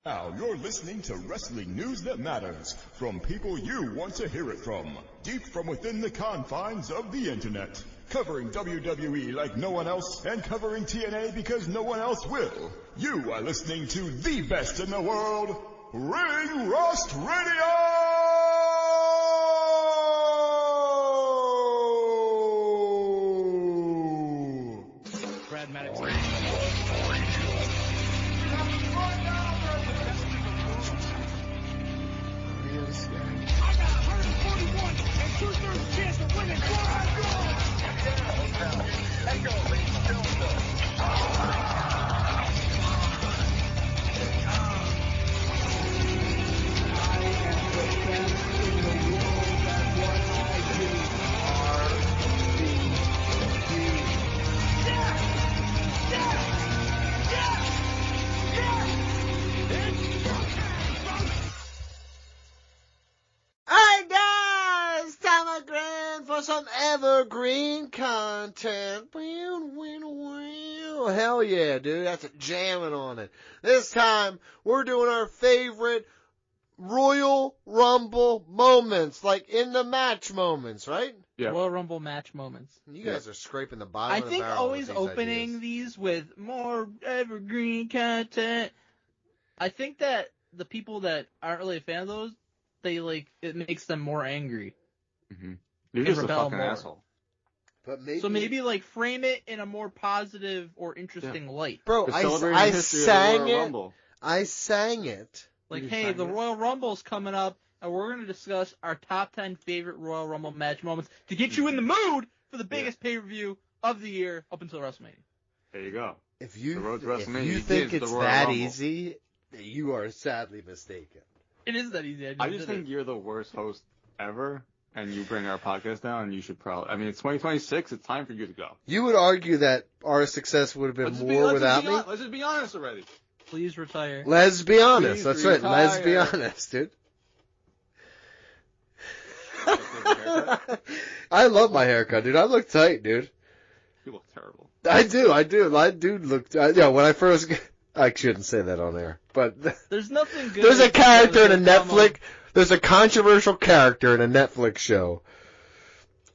Now you're listening to wrestling news that matters from people you want to hear it from, deep from within the confines of the internet. Covering WWE like no one else and covering TNA because no one else will. You are listening to the best in the world, Ring Rust Radio! Brad Maddox. I got 141 and 2/3 chance of winning. Some evergreen content. Hell yeah, dude. That's a jamming on it. This time, we're doing our favorite Royal Rumble moments, like in the match moments, right? Yeah. Royal Rumble match moments. You guys are scraping the bottom of the barrel. I think always opening these with more evergreen content. I think that the people that aren't really a fan of those, it makes them more angry. Mm-hmm. You're just a fucking asshole. But maybe frame it in a more positive or interesting light. Bro, I sang it. I sang it. Hey, the Royal Rumble's coming up, and we're going to discuss our top 10 favorite Royal Rumble match moments to get you in the mood for the biggest pay-per-view of the year up until WrestleMania. There you go. If you think it's that easy, you are sadly mistaken. It is that easy. I just think you're the worst host ever. And you bring our podcast down, and you should probably... it's 2026. It's time for you to go. You would argue that our success would have been more without me? Let's just be honest already. Please retire. Let's be honest. That's right. Let's be honest, dude. I love my haircut, dude. I look tight, dude. You look terrible. I do. I do look... when I first... I shouldn't say that on air, but... There's nothing good... There's a character in a Netflix... There's a controversial character in a Netflix show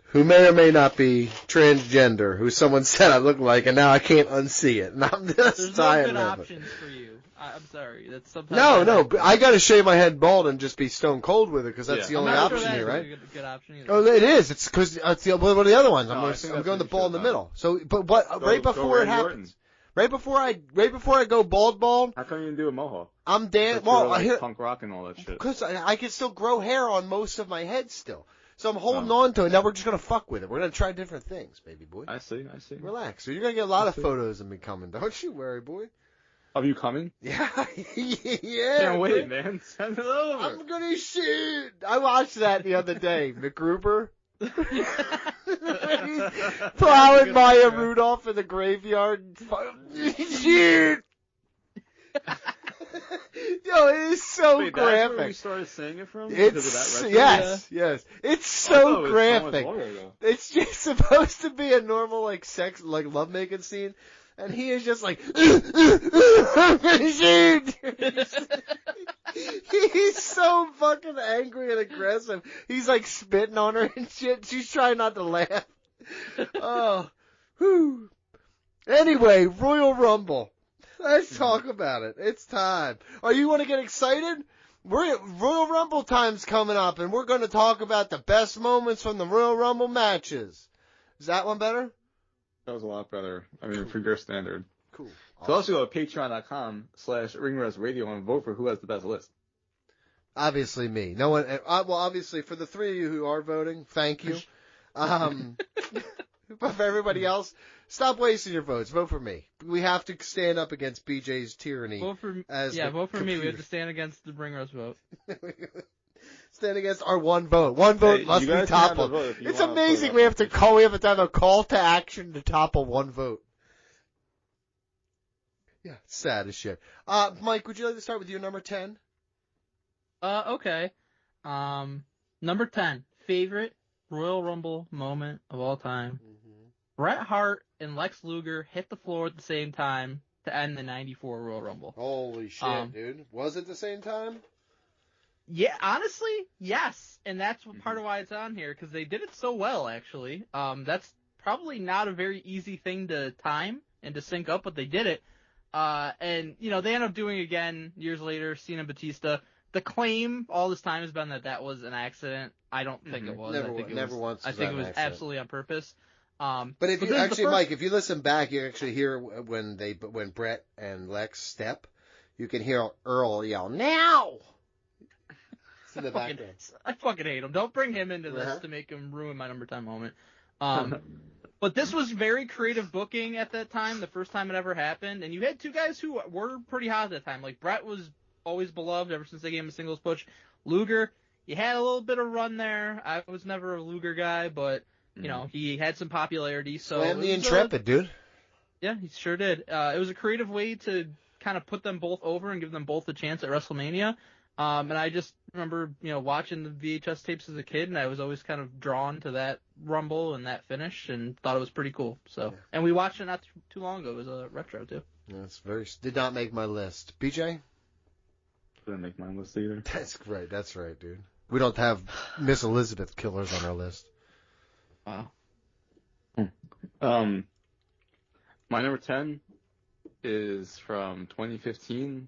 who may or may not be transgender, who someone said I look like, and now I can't unsee it. And I'm just tired of it. There's no good options for you. I'm sorry. That's sometimes No, I gotta shave my head bald and just be stone cold with it, because that's the only option here, right? Good option either. Oh, it is. It's because what are the other ones? I'm going the bald in the middle. So, but what? Right before it happens. Right before I go bald. How come you didn't do a mohawk? I'm punk rock and all that shit. Because I can still grow hair on most of my head still. So I'm holding on to it. Now we're just going to fuck with it. We're going to try different things, baby boy. I see. Relax. So you're going to get a lot of photos of me coming. Don't you worry, boy. Of you coming? Yeah. Can't wait, man. Send it over. I'm going to shoot. I watched that the other day. McGruber. Plowing Maya Rudolph in the graveyard. Shit! Yo, it is so graphic. That's where you started saying it from? Yes. It's so graphic. It's just supposed to be a normal sex lovemaking scene, and he is just like, I'm gonna shoot. He's so fucking angry and aggressive. He's spitting on her and shit. She's trying not to laugh. Oh, whew. Anyway, Royal Rumble. Let's talk about it. It's time. You want to get excited? Royal Rumble time's coming up, and we're going to talk about the best moments from the Royal Rumble matches. Is that one better? That was a lot better. For your standard. Cool. So also go to patreon.com/ringrustradio and vote for who has the best list. Obviously me. No one. Obviously for the three of you who are voting, thank you. But for everybody else, stop wasting your votes. Vote for me. We have to stand up against BJ's tyranny. Vote for me. We have to stand against the Bring Us vote. Stand against our one vote. One vote must be toppled. It's amazing we have to have a call to action to topple one vote. Yeah, sad as shit. Mike, would you like to start with your number 10? Okay. Number 10, favorite Royal Rumble moment of all time. Mm-hmm. Bret Hart and Lex Luger hit the floor at the same time to end the 94 Royal Rumble. Holy shit, dude. Was it the same time? Yeah, honestly, yes. And that's part of why it's on here, because they did it so well, actually. That's probably not a very easy thing to time and to sync up, but they did it. And, they end up doing it again years later, Cena and Batista. The claim all this time has been that was an accident. I don't think it was. I think it was absolutely on purpose. But if you actually, Mike, if you listen back, you actually hear when Brett and Lex step, you can hear Earl yell, "Now!" It's in the background. I fucking hate him. Don't bring him into this to make him ruin my number 10 moment. But this was very creative booking at that time, the first time it ever happened. And you had two guys who were pretty hot at that time. Like, Brett was always beloved ever since they gave him a singles push. Luger, you had a little bit of run there. I was never a Luger guy, but, he had some popularity. So Slam the Intrepid, dude. Yeah, he sure did. It was a creative way to kind of put them both over and give them both a chance at WrestleMania. And I just remember, watching the VHS tapes as a kid, and I was always kind of drawn to that Rumble and that finish, and thought it was pretty cool. So, and we watched it not too long ago. It was a retro too. Did not make my list. BJ? Didn't make my list either. That's right, dude. We don't have Miss Elizabeth killers on our list. Wow. My number 10 is from 2015.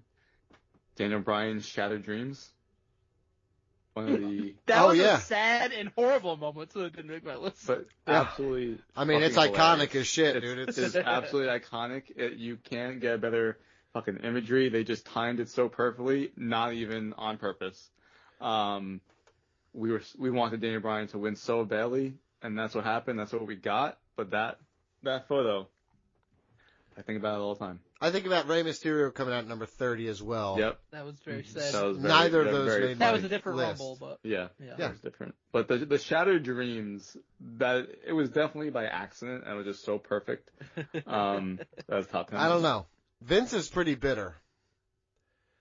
Daniel Bryan's Shattered Dreams. One of the that was a sad and horrible moment, so it didn't make my list. But absolutely. I mean, it's iconic as shit, dude. It's absolutely iconic. You can't get better fucking imagery. They just timed it so perfectly, not even on purpose. We wanted Daniel Bryan to win so badly, and that's what happened. That's what we got. But that photo, I think about it all the time. I think about Rey Mysterio coming out at number 30 as well. Yep. That was very sad. Neither of those made that was a different list. Rumble, but yeah, it was different. But the Shattered Dreams, that it was definitely by accident, and it was just so perfect. That was top 10. I don't know. Vince is pretty bitter.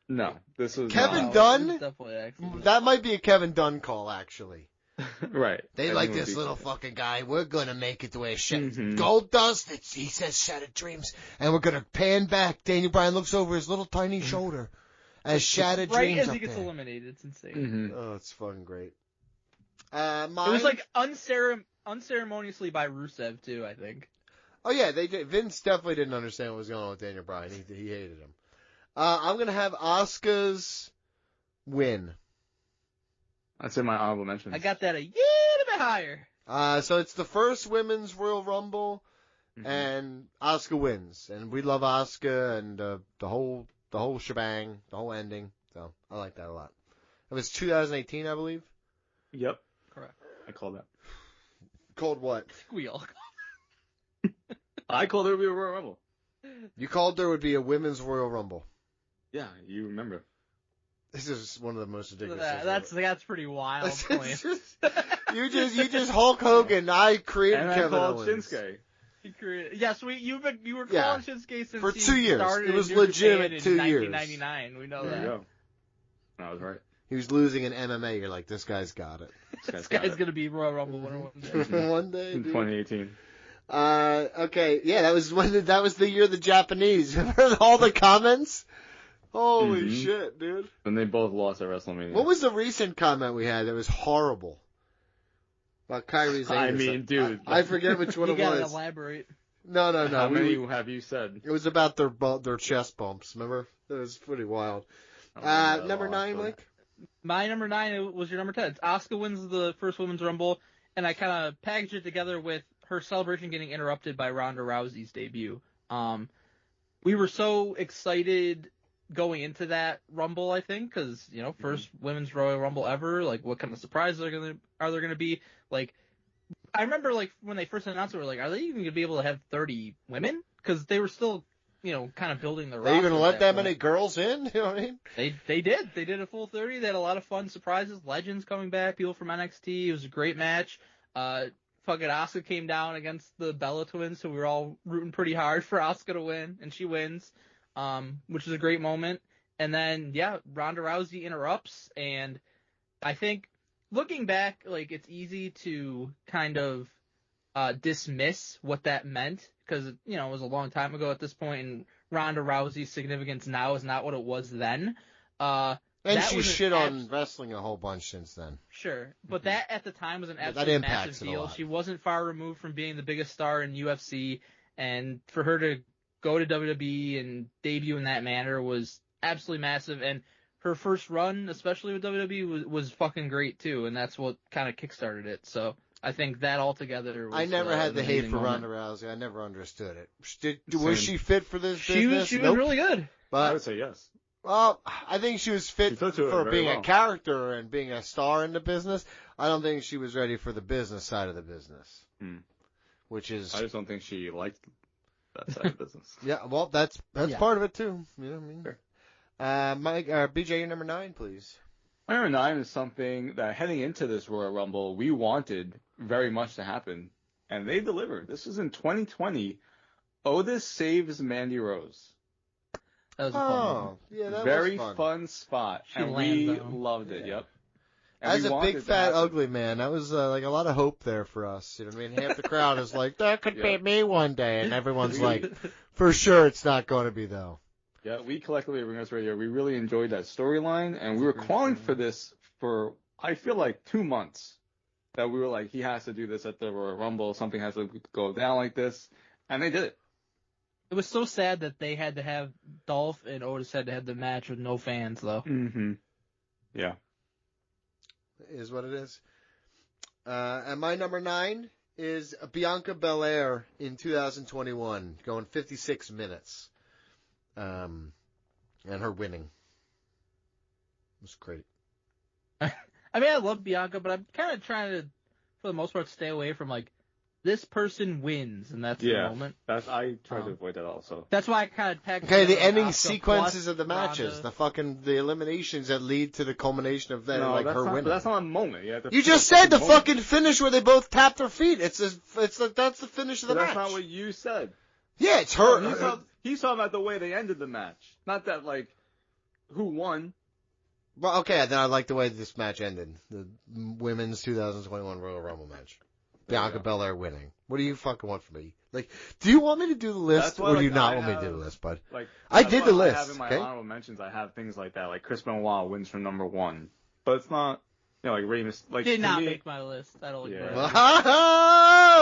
No, this was Kevin Dunn. Definitely accident. That might be a Kevin Dunn call, actually. Right. They like this little fucking guy. We're gonna make it the way Gold Dust. He says Shattered Dreams, and we're gonna pan back. Daniel Bryan looks over his little tiny shoulder as Shattered Dreams. Right as up he gets there. eliminated, it's insane. Mm-hmm. Oh, it's fucking great. It was like unceremoniously by Rusev too, I think. Oh yeah, they did. Vince definitely didn't understand what was going on with Daniel Bryan. He hated him. I'm gonna have Asuka's win. That's in my honorable mentions. I got that a little bit higher. So it's the first women's Royal Rumble, and Asuka wins, and we love Asuka and the whole shebang, the whole ending. So I like that a lot. It was 2018, I believe. Yep, correct. I called that. Called what? We all. I called it would be a Royal Rumble. You called there would be a women's Royal Rumble. Yeah, you remember. This is one of the most ridiculous. That's pretty wild. You just Hulk Hogan. I created and Kevin I called Owens. Shinsuke. Yes, you were calling Shinsuke since for he 2 years. started It was in New legitimate Japan 2 in years. 1999. We know There that. you go. I was right. He was losing in MMA. You're like, this guy's got it. This guy's gonna be Royal Rumble winner one day. One day, in dude. 2018. Okay, yeah, that was the year of the Japanese. Remember all the comments? Holy shit, dude. And they both lost at WrestleMania. What was the recent comment we had that was horrible? About Kyrie's anus? I mean, dude. I forget which one You it gotta was. elaborate. No. How many have you said? It was about their chest bumps, remember? It was pretty wild. Number 9, Mike? My number 9 was your number 10. Asuka wins the first Women's Rumble, and I kind of packaged it together with her celebration getting interrupted by Ronda Rousey's debut. We were so excited going into that Rumble, I think, because, first Women's Royal Rumble ever, like, what kind of surprises are there gonna be? Like, I remember, like, when they first announced it, we were like, are they even going to be able to have 30 women? Because they were still, kind of building the roster. They even let that many girls in? You know what I mean? They did. They did a full 30. They had a lot of fun surprises. Legends coming back, people from NXT. It was a great match. Fucking Asuka came down against the Bella Twins, so we were all rooting pretty hard for Asuka to win, and she wins, which is a great moment. And then, Ronda Rousey interrupts, and I think, looking back, like, it's easy to kind of dismiss what that meant, because, it was a long time ago at this point, and Ronda Rousey's significance now is not what it was then. And that she was an shit on wrestling a whole bunch since then. Sure, but that at the time was an Yeah, that absolutely impacts massive it a deal. lot. She wasn't far removed from being the biggest star in UFC, and for her to go to WWE and debut in that manner was absolutely massive. And her first run, especially with WWE, was fucking great too, and that's what kind of kickstarted it. So I think that altogether was I never had an the hate amazing for moment. Ronda Rousey. I never understood it. Was she fit for this She business? was Nope. really good. I But would say yes. well, I think she was fit She took to it for very being a well. character and being a star in the business. I don't think she was ready for the business side of the business, which is I just don't think she liked that side of business. yeah. Well, that's Yeah. part of it too. You know what I mean? Sure. Mike, BJ, your number 9, please. My number 9 is something that heading into this Royal Rumble, we wanted very much to happen, and they delivered. This was in 2020. Otis saves Mandy Rose. That was a fun moment. Yeah, that Very was fun. fun spot, She and lands we on him. loved it. Yeah. Yep. And As we a wanted big to fat happen. ugly man, that was like a lot of hope there for us. You know what I mean? Half the crowd is like, that could be Yeah. me one day, and everyone's like, for sure it's not going to be though. Yeah, we collectively at Ringers Radio, we really enjoyed that storyline, and we were calling for this for, I feel like, 2 months. That we were like, he has to do this at the Royal Rumble, something has to go down like this, and they did it. It was so sad that they had to have Dolph and Otis had to have the match with no fans though. Mm-hmm. Yeah. Is what it is. And my number 9 is Bianca Belair in 2021, going 56 minutes. And her winning. It was great. I mean, I love Bianca, but I'm kind of trying to, for the most part, stay away from like this person wins, and that's the moment. I tried to avoid that also. That's why I kind of tagged. Okay, the together, like, ending Asuka sequences plus of the matches, Ronda. the eliminations that lead to the culmination of that, like that's her not, winning. But that's not a moment. You just said the fucking finish where they both tap their feet. That's the finish of the But match. that's not what you said. Yeah, it's her. He's talking about the way they ended the match, not that like who won. Well, okay, then I like the way this match ended. The women's 2021 Royal Rumble match. Bianca Belair winning. What do you fucking want from me? Like, do you want me to do the list, That's why, or do you like, not I want me to have- do the list, bud? Like I that's did what the list, I have in my okay? honorable mentions. I have things like that, like Chris Benoit wins from number 1, but it's not, like Rey Mysterio. Like Did to not me, make my list. I don't Yeah.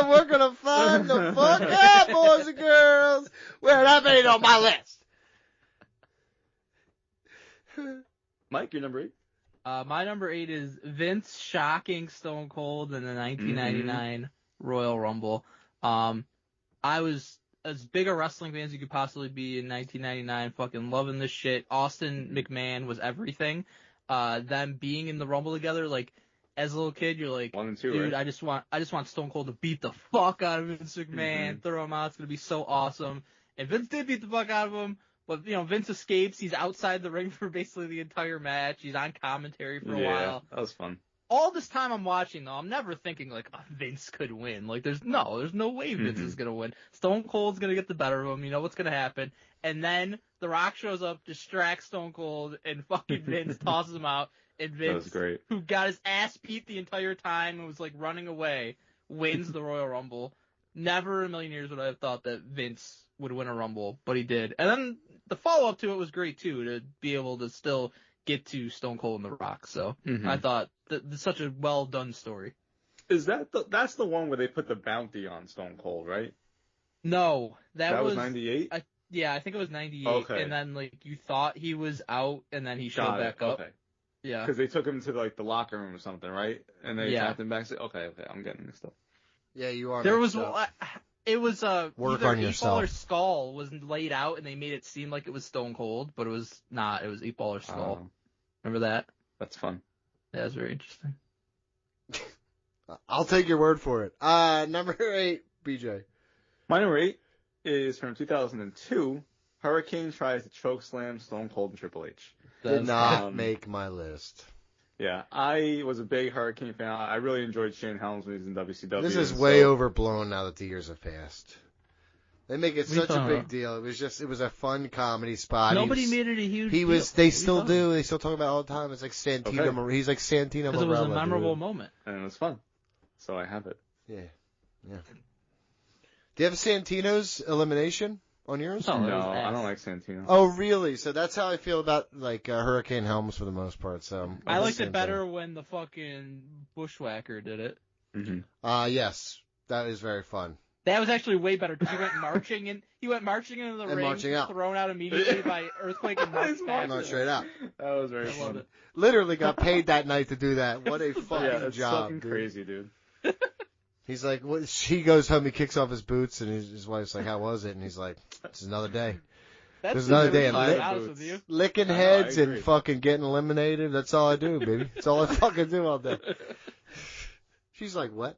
agree. We're gonna find the fuck out, boys and girls. Where that made on my list. Mike, you're number 8. My number 8 is Vince shocking Stone Cold in the 1999 Royal Rumble. I was as big a wrestling fan as you could possibly be in 1999, fucking loving this shit. Austin McMahon was everything. Them being in the Rumble together, like as a little kid, you're like, 1 and 2, dude, right? I just want Stone Cold to beat the fuck out of Vince McMahon, throw him out. It's gonna be so awesome. And Vince did beat the fuck out of him. But, Vince escapes. He's outside the ring for basically the entire match. He's on commentary for a while. That was fun. All this time I'm watching, though, I'm never thinking, like, oh, Vince could win. Like, there's no way Vince is going to win. Stone Cold's going to get the better of him. You know what's going to happen. And then The Rock shows up, distracts Stone Cold, and fucking Vince tosses him out. And Vince, That was great. who got his ass beat the entire time and was, like, running away, wins the Royal Rumble. Never in a million years would I have thought that Vince would win a Rumble, but he did. And then the follow-up to it was great, too, to be able to still get to Stone Cold and The Rock. So I thought that's such a well-done story. Is that's the one where they put the bounty on Stone Cold, right? No, that was 98? Yeah, I think it was 98. Okay. And then, like, you thought he was out, and then he showed back up. Okay. Yeah. Because they took him to, like, the locker room or something, right? And they Yeah. tapped him back. Okay, I'm getting mixed up. Yeah, you are. There was mixed up. it was Work either on 8 yourself. Ball or Skull was laid out, and they made it seem like it was Stone Cold, but it was not. It was 8 Ball or Skull. Oh, Remember that? that's fun. Yeah, it was very interesting. I'll take your word for it. Number 8, BJ. My number 8 is from 2002. Hurricane tries to chokeslam Stone Cold and Triple H. Did not um, make my list. Yeah, I was a big Hurricane fan. I really enjoyed Shane Helms when he was in WCW. This is and way so- overblown now that the years have passed. They make it What are you such a talking big about? deal. It was a fun comedy spot. Nobody made it a huge He deal. was. They What are still you talking do. They still talk about it all the time. It's like Santino. Okay. He's like Santino Because it was a Marella, memorable dude. moment. And it was fun. So I have it. Yeah. Do you have Santino's elimination? on yours? No, it No, was I ass. don't like Santino. Oh, really? So that's how I feel about like Hurricane Helms for the most part. So I liked it better when the fucking Bushwhacker did it. Mm-hmm. Yes, that is very fun. That was actually way better because he went marching into the And ring, marching out. thrown out immediately by Earthquake and marched past Not him. straight out. That was very I loved fun. it. Literally got paid that night to do that. What a fucking Yeah, it's job, fucking dude. crazy, dude. He's like, what? He goes home, he kicks off his boots, and his wife's like, how was it? And he's like, it's another day. That's There's the another day difference, of to be honest boots. with you. Licking I know, I heads and agree. fucking getting eliminated. That's all I do, baby. That's all I fucking do all day. She's like, what?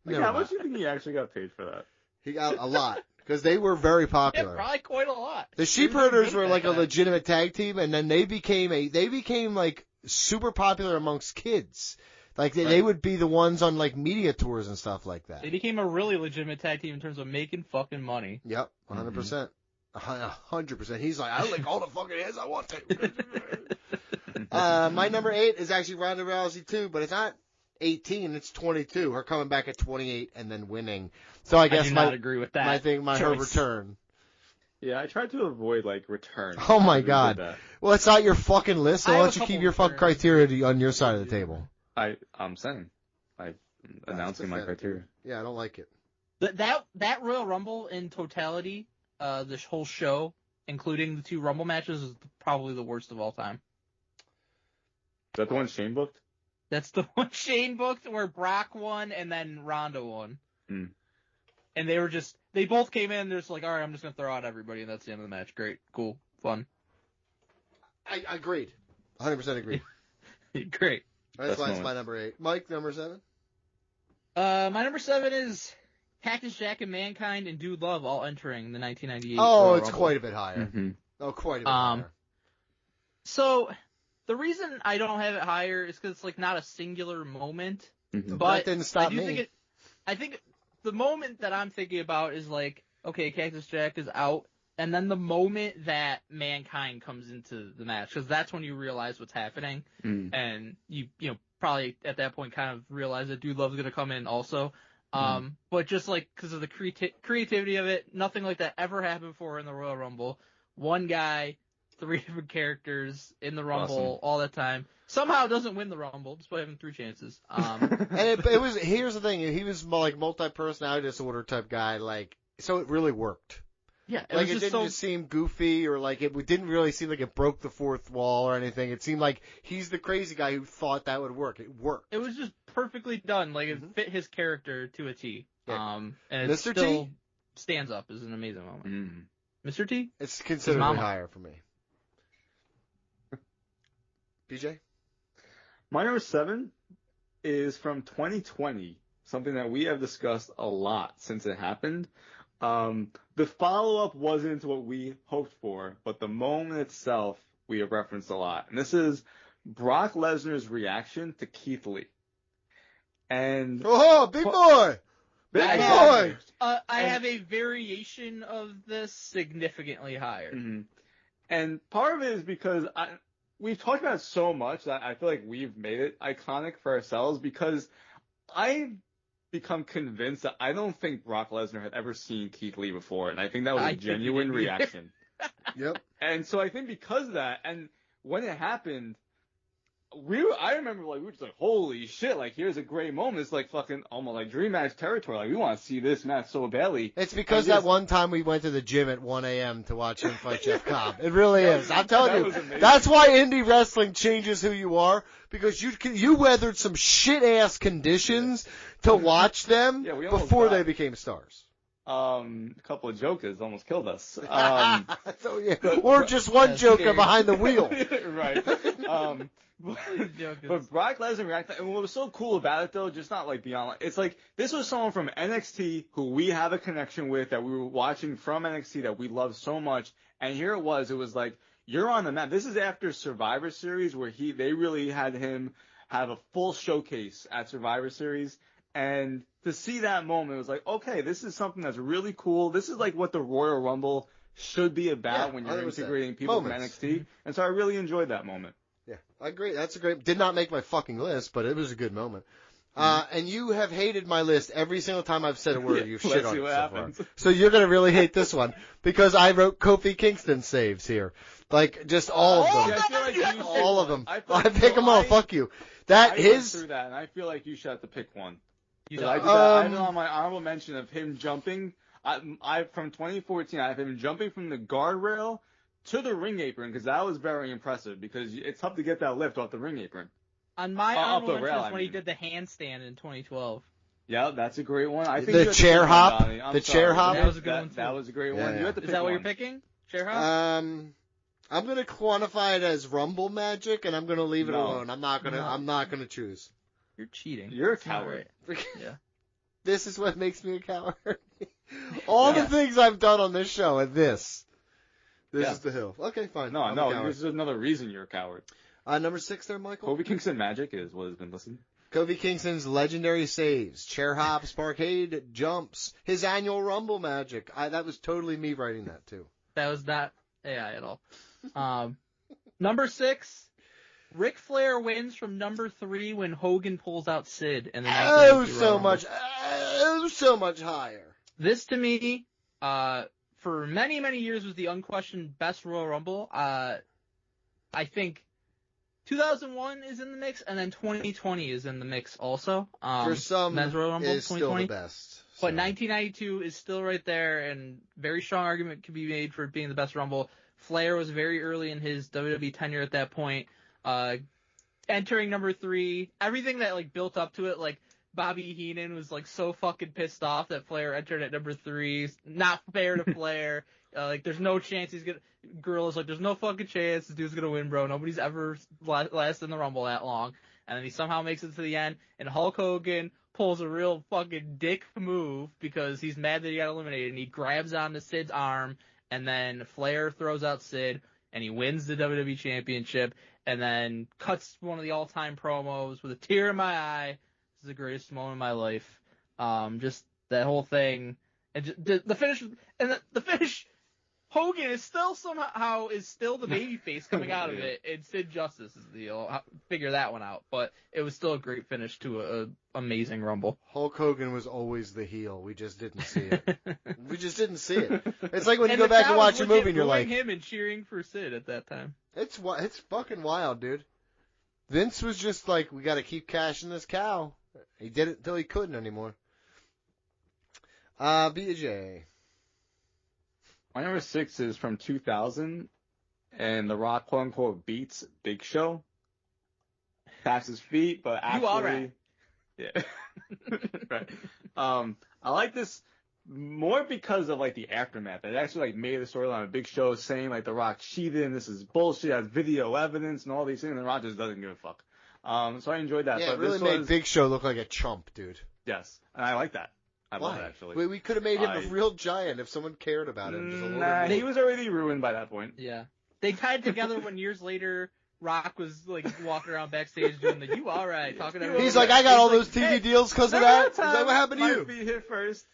Like, Never how mind. much do you think he actually got paid for that? He got a lot because they were very Yeah, popular. probably quite a lot. The Sheep They were Herders good were at like a that. legitimate tag team, and then they became like super popular amongst kids. Like they would be the ones on like media tours and stuff like that. They became a really legitimate tag team in terms of making fucking money. Yep, 100%. 100%. He's like, I lick all the fucking heads I want to. My number 8 is actually Ronda Rousey too, but it's not 18, it's 22. Her coming back at 28 and then winning. So I guess do not agree with that. her choice. return. Yeah, I tried to avoid like return. Oh my I really God. did that. Well, it's not your fucking list, so I why have don't you a keep couple your fucking returns. criteria on your side of the table? I'm saying. I'm announcing my pathetic. criteria. Yeah, I don't like it. That Royal Rumble in totality, this whole show, including the 2 Rumble matches, is probably the worst of all time. Is that the one Shane booked? That's the one Shane booked where Brock won and then Ronda won. Hmm. And they both came in, they're just like, all right, I'm just going to throw out everybody, and that's the end of the match. Great, cool, fun. I agreed. 100% agreed. Great. That's Best why it's moment. my number 8. Mike, number 7? My number 7 is Cactus Jack and Mankind and Dude Love all entering the 1998 Oh, Royal it's Rumble. quite a bit higher. Mm-hmm. Oh, quite a bit higher. So, the reason I don't have it higher is because it's like not a singular moment. Mm-hmm. But that didn't stop I do me. I think the moment that I'm thinking about is like, okay, Cactus Jack is out, and then the moment that Mankind comes into the match, because that's when you realize what's happening, Mm-hmm. and you probably at that point kind of realize that Dude Love's gonna come in also. But just like because of the creativity of it, nothing like that ever happened before in the Royal Rumble. One guy, 3 different characters in the Rumble all the time. Somehow doesn't win the Rumble despite having 3 chances. And it was, here's the thing, he was like multi-personality disorder type guy, like, so it really worked. Yeah, Like, was it didn't just seem goofy, or like, it didn't really seem like it broke the 4th wall or anything. It seemed like he's the crazy guy who thought that would work. It worked. It was just perfectly done. Like, it fit his character to a T. Yeah. And it Mr. T? still stands up as an amazing moment. Mm-hmm. Mr. T? It's considerably mama. higher for me. BJ? My number 7 is from 2020, something that we have discussed a lot since it happened. The follow-up wasn't what we hoped for, but the moment itself we have referenced a lot. And this is Brock Lesnar's reaction to Keith Lee. And Oh, big boy! Big boy! I have a variation of this significantly higher. Mm-hmm. And part of it is because we've talked about it so much that I feel like we've made it iconic for ourselves, because I've become convinced that I don't think Brock Lesnar had ever seen Keith Lee before, and I think that was I a think he genuine didn't either. reaction. Yep. And so I think because of that, and when it happened, I remember like we were just like, holy shit, like here's a great moment. It's like fucking almost like dream match territory. Like we want to see this match so badly. It's because And that just- one time we went to the gym at 1 a.m. to watch him fight Jeff Cobb. It really is. I'm telling that you. was amazing. That's why indie wrestling changes who you are, because you weathered some shit-ass conditions to watch them Yeah, we almost before died. they became stars. A couple of jokers almost killed us. So, yeah. Or just one That's joker scary. behind the wheel. Right. But Brock Lesnar reacted, and what was so cool about it though, just not like beyond, it's like this was someone from NXT who we have a connection with, that we were watching from NXT that we love so much, and here it was like, you're on the map. This is after Survivor Series where they really had him have a full showcase at Survivor Series, and to see that moment, it was like, okay, this is something that's really cool. This is like what the Royal Rumble should be about when you're 100%. integrating people Moments. from NXT, and so I really enjoyed that moment. Yeah, I agree. That's a great. Did not make my fucking list, but it was a good moment. And you have hated my list every single time I've said a word. You've shit Let's on see it what so happens. far. So you're gonna really hate this one because I wrote Kofi Kingston saves here, like just all of them, Yeah, I feel like you should all of them. I pick them all. Fuck you. That I went his. through that, and I feel like you should have to pick one. You 'Cause know, I did that. I have it on my honorable mention of him jumping. I from 2014, I have him jumping from the guardrail to the ring apron because that was very impressive. Because it's tough to get that lift off the ring apron. on my up honorable the mention rail, is when he I mean. did the handstand in 2012. Yeah, that's a great one. I think The you have to chair pick one, hop? Donnie. I'm The sorry. chair hop? That was a good one, too. That was a great Yeah, one. yeah. You have to Is pick that what one. you're picking? Chair hop? I'm gonna quantify it as Rumble magic, and I'm gonna leave it No. alone. I'm not gonna choose. You're cheating. You're a That's not coward. right. Yeah. This is what makes me a coward. All the Yeah. things I've done on this show, and this Yeah. is the hill. Okay, fine. No, I'm a no, coward. this is another reason you're a coward. Number 6 there, Michael. Kofi Kingston magic is what has been listed. Kofi Kingston's legendary saves, chair hops, parkade jumps, his annual Rumble magic. That was totally me writing that too. That was not AI at all. Number 6, Ric Flair wins from number 3 when Hogan pulls out Sid in the 1992 Royal Rumble. So much higher. This to me, for many, many years was the unquestioned best Royal Rumble. I think 2001 is in the mix, and then 2020 is in the mix also. For some, Men's Royal Rumble is still 2020. the best. But so. 1992 is still right there, and very strong argument can be made for it being the best Rumble. Flair was very early in his WWE tenure at that point. Entering number 3, everything that like built up to it, like Bobby Heenan was like so fucking pissed off that Flair entered at number 3. Not fair to Flair. Like there's no chance he's gonna. Gorilla's like there's no fucking chance this dude's gonna win, bro. Nobody's ever lasted in the Rumble that long. And then he somehow makes it to the end, and Hulk Hogan pulls a real fucking dick move because he's mad that he got eliminated, and he grabs onto Sid's arm, and then Flair throws out Sid, and he wins the WWE Championship, and then cuts one of the all-time promos with a tear in my eye. This is the greatest moment of my life. Just that whole thing, and just, the finish, and the finish. Hogan is still somehow the babyface coming out of it, and Sid Justice is the deal. Figure that one out, but it was still a great finish to a amazing Rumble. Hulk Hogan was always the heel. We just didn't see it. We just didn't see it. It's like when you go back and watch a movie and you're like, him and cheering for Sid at that time. It's fucking wild, dude. Vince was just like, we got to keep cashing this cow. He did it until he couldn't anymore. BJ. My number 6 is from 2000, and The Rock, quote unquote, beats Big Show. Taps his feet, but actually, You all right. Yeah, right. I like this more because of like the aftermath. It actually like made the storyline of Big Show saying like The Rock cheated and this is bullshit, has video evidence and all these things, and The Rock just doesn't give a fuck. So I enjoyed that. Yeah, but it really this made was, Big Show look like a chump, dude. yes, and I like that. I love Why? it actually. We could have made him a real giant if someone cared about him. Just a little Nah, bit he more. was already ruined by that point. Yeah, they tied together when years later Rock was like walking around backstage doing the "you all right" talking to everyone. He's like, I got all those He's TV like, deals because of that. Is that what happened to My you? feet hit first.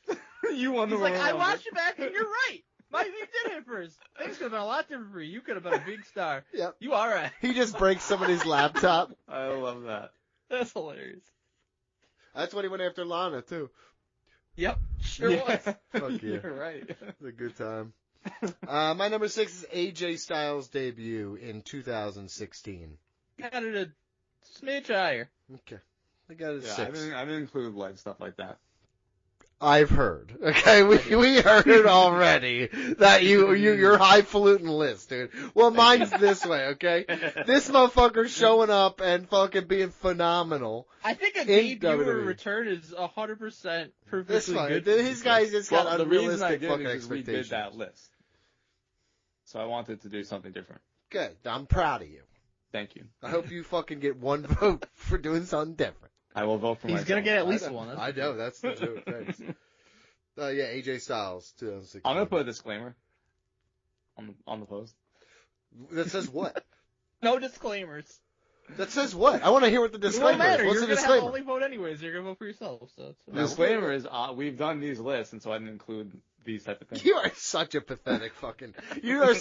You won the He's like, Royal I Rumble. watched you back, and you're right. My feet did hit first. Things could have been a lot different for you. You could have been a big star. Yep. You all right? He just breaks somebody's laptop. I love that. That's hilarious. That's when he went after Lana, too. Yep, sure was. Fuck yeah. You're right. It's a good time. My number 6 is AJ Styles' debut in 2016. Got it a smidge higher. Okay. I got it Yeah, 6. I didn't include like stuff like that. I've heard. Okay, we heard already that your highfalutin list, dude. Well, mine's this way, okay? This motherfucker's showing up and fucking being phenomenal. I think a In debut or WWE. a return is 100% perfectly This fine. good. His guys just got the reason I unrealistic did fucking is because we did expectations. that list. So I wanted to do something different. Good. I'm proud of you. Thank you. I hope you fucking get one vote for doing something different. I will vote for He's myself. gonna get at least I know, one. That's I know. That's the joke. Thanks. Yeah, AJ Styles, 2016. I'm gonna put a disclaimer on the post. That says what? no disclaimers. That says what? I want to hear what the It won't disclaimer matter. is. What's You're the gonna have the disclaimer? only vote anyways. You're gonna vote for yourself. So it's The disclaimer is we've done these lists, and so I didn't include these type of things. You are such a pathetic fucking. You are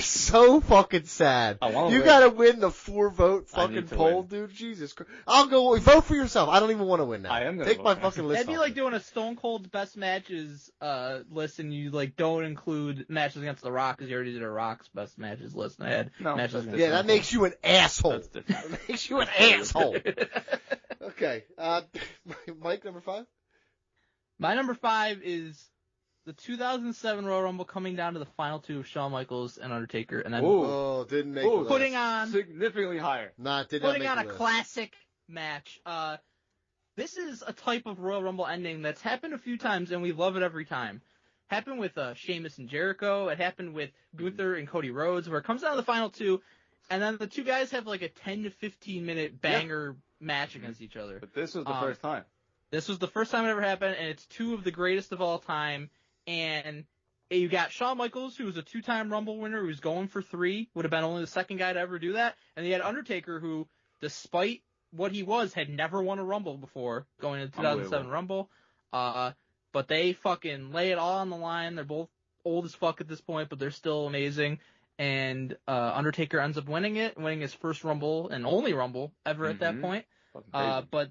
so fucking sad. I wanna You win. gotta win the 4-vote I fucking need to poll, win. dude. Jesus Christ. I'll go vote for yourself. I don't even want to win now. I am gonna Take vote my for fucking list. That'd be off like me. doing a Stone Cold best matches list, and you like don't include matches against The Rock because you already did a Rock's best matches list, and I had No, matches that's against. Yeah, that makes you an asshole. That's different. That makes you an asshole. Okay. Mike, number 5. My number 5 is the 2007 Royal Rumble coming down to the final two of Shawn Michaels and Undertaker, and then Ooh. Oh, didn't make Ooh, the list. putting on Significantly higher. Did not putting make on the a list. classic match. This is a type of Royal Rumble ending that's happened a few times, and we love it every time. Happened with Sheamus and Jericho. It happened with Gunther and Cody Rhodes, where it comes down to the final two, and then the two guys have like a 10 to 15 minute banger match against each other. But this was the first time. This was the first time it ever happened, and it's two of the greatest of all time. And you got Shawn Michaels, who was a 2-time Rumble winner, who's going for 3, would have been only the second guy to ever do that. And you had Undertaker, who, despite what he was, had never won a Rumble before going into the 2007 Rumble. But they fucking lay it all on the line. They're both old as fuck at this point, but they're still amazing. And Undertaker ends up winning his first Rumble and only Rumble ever at that point. But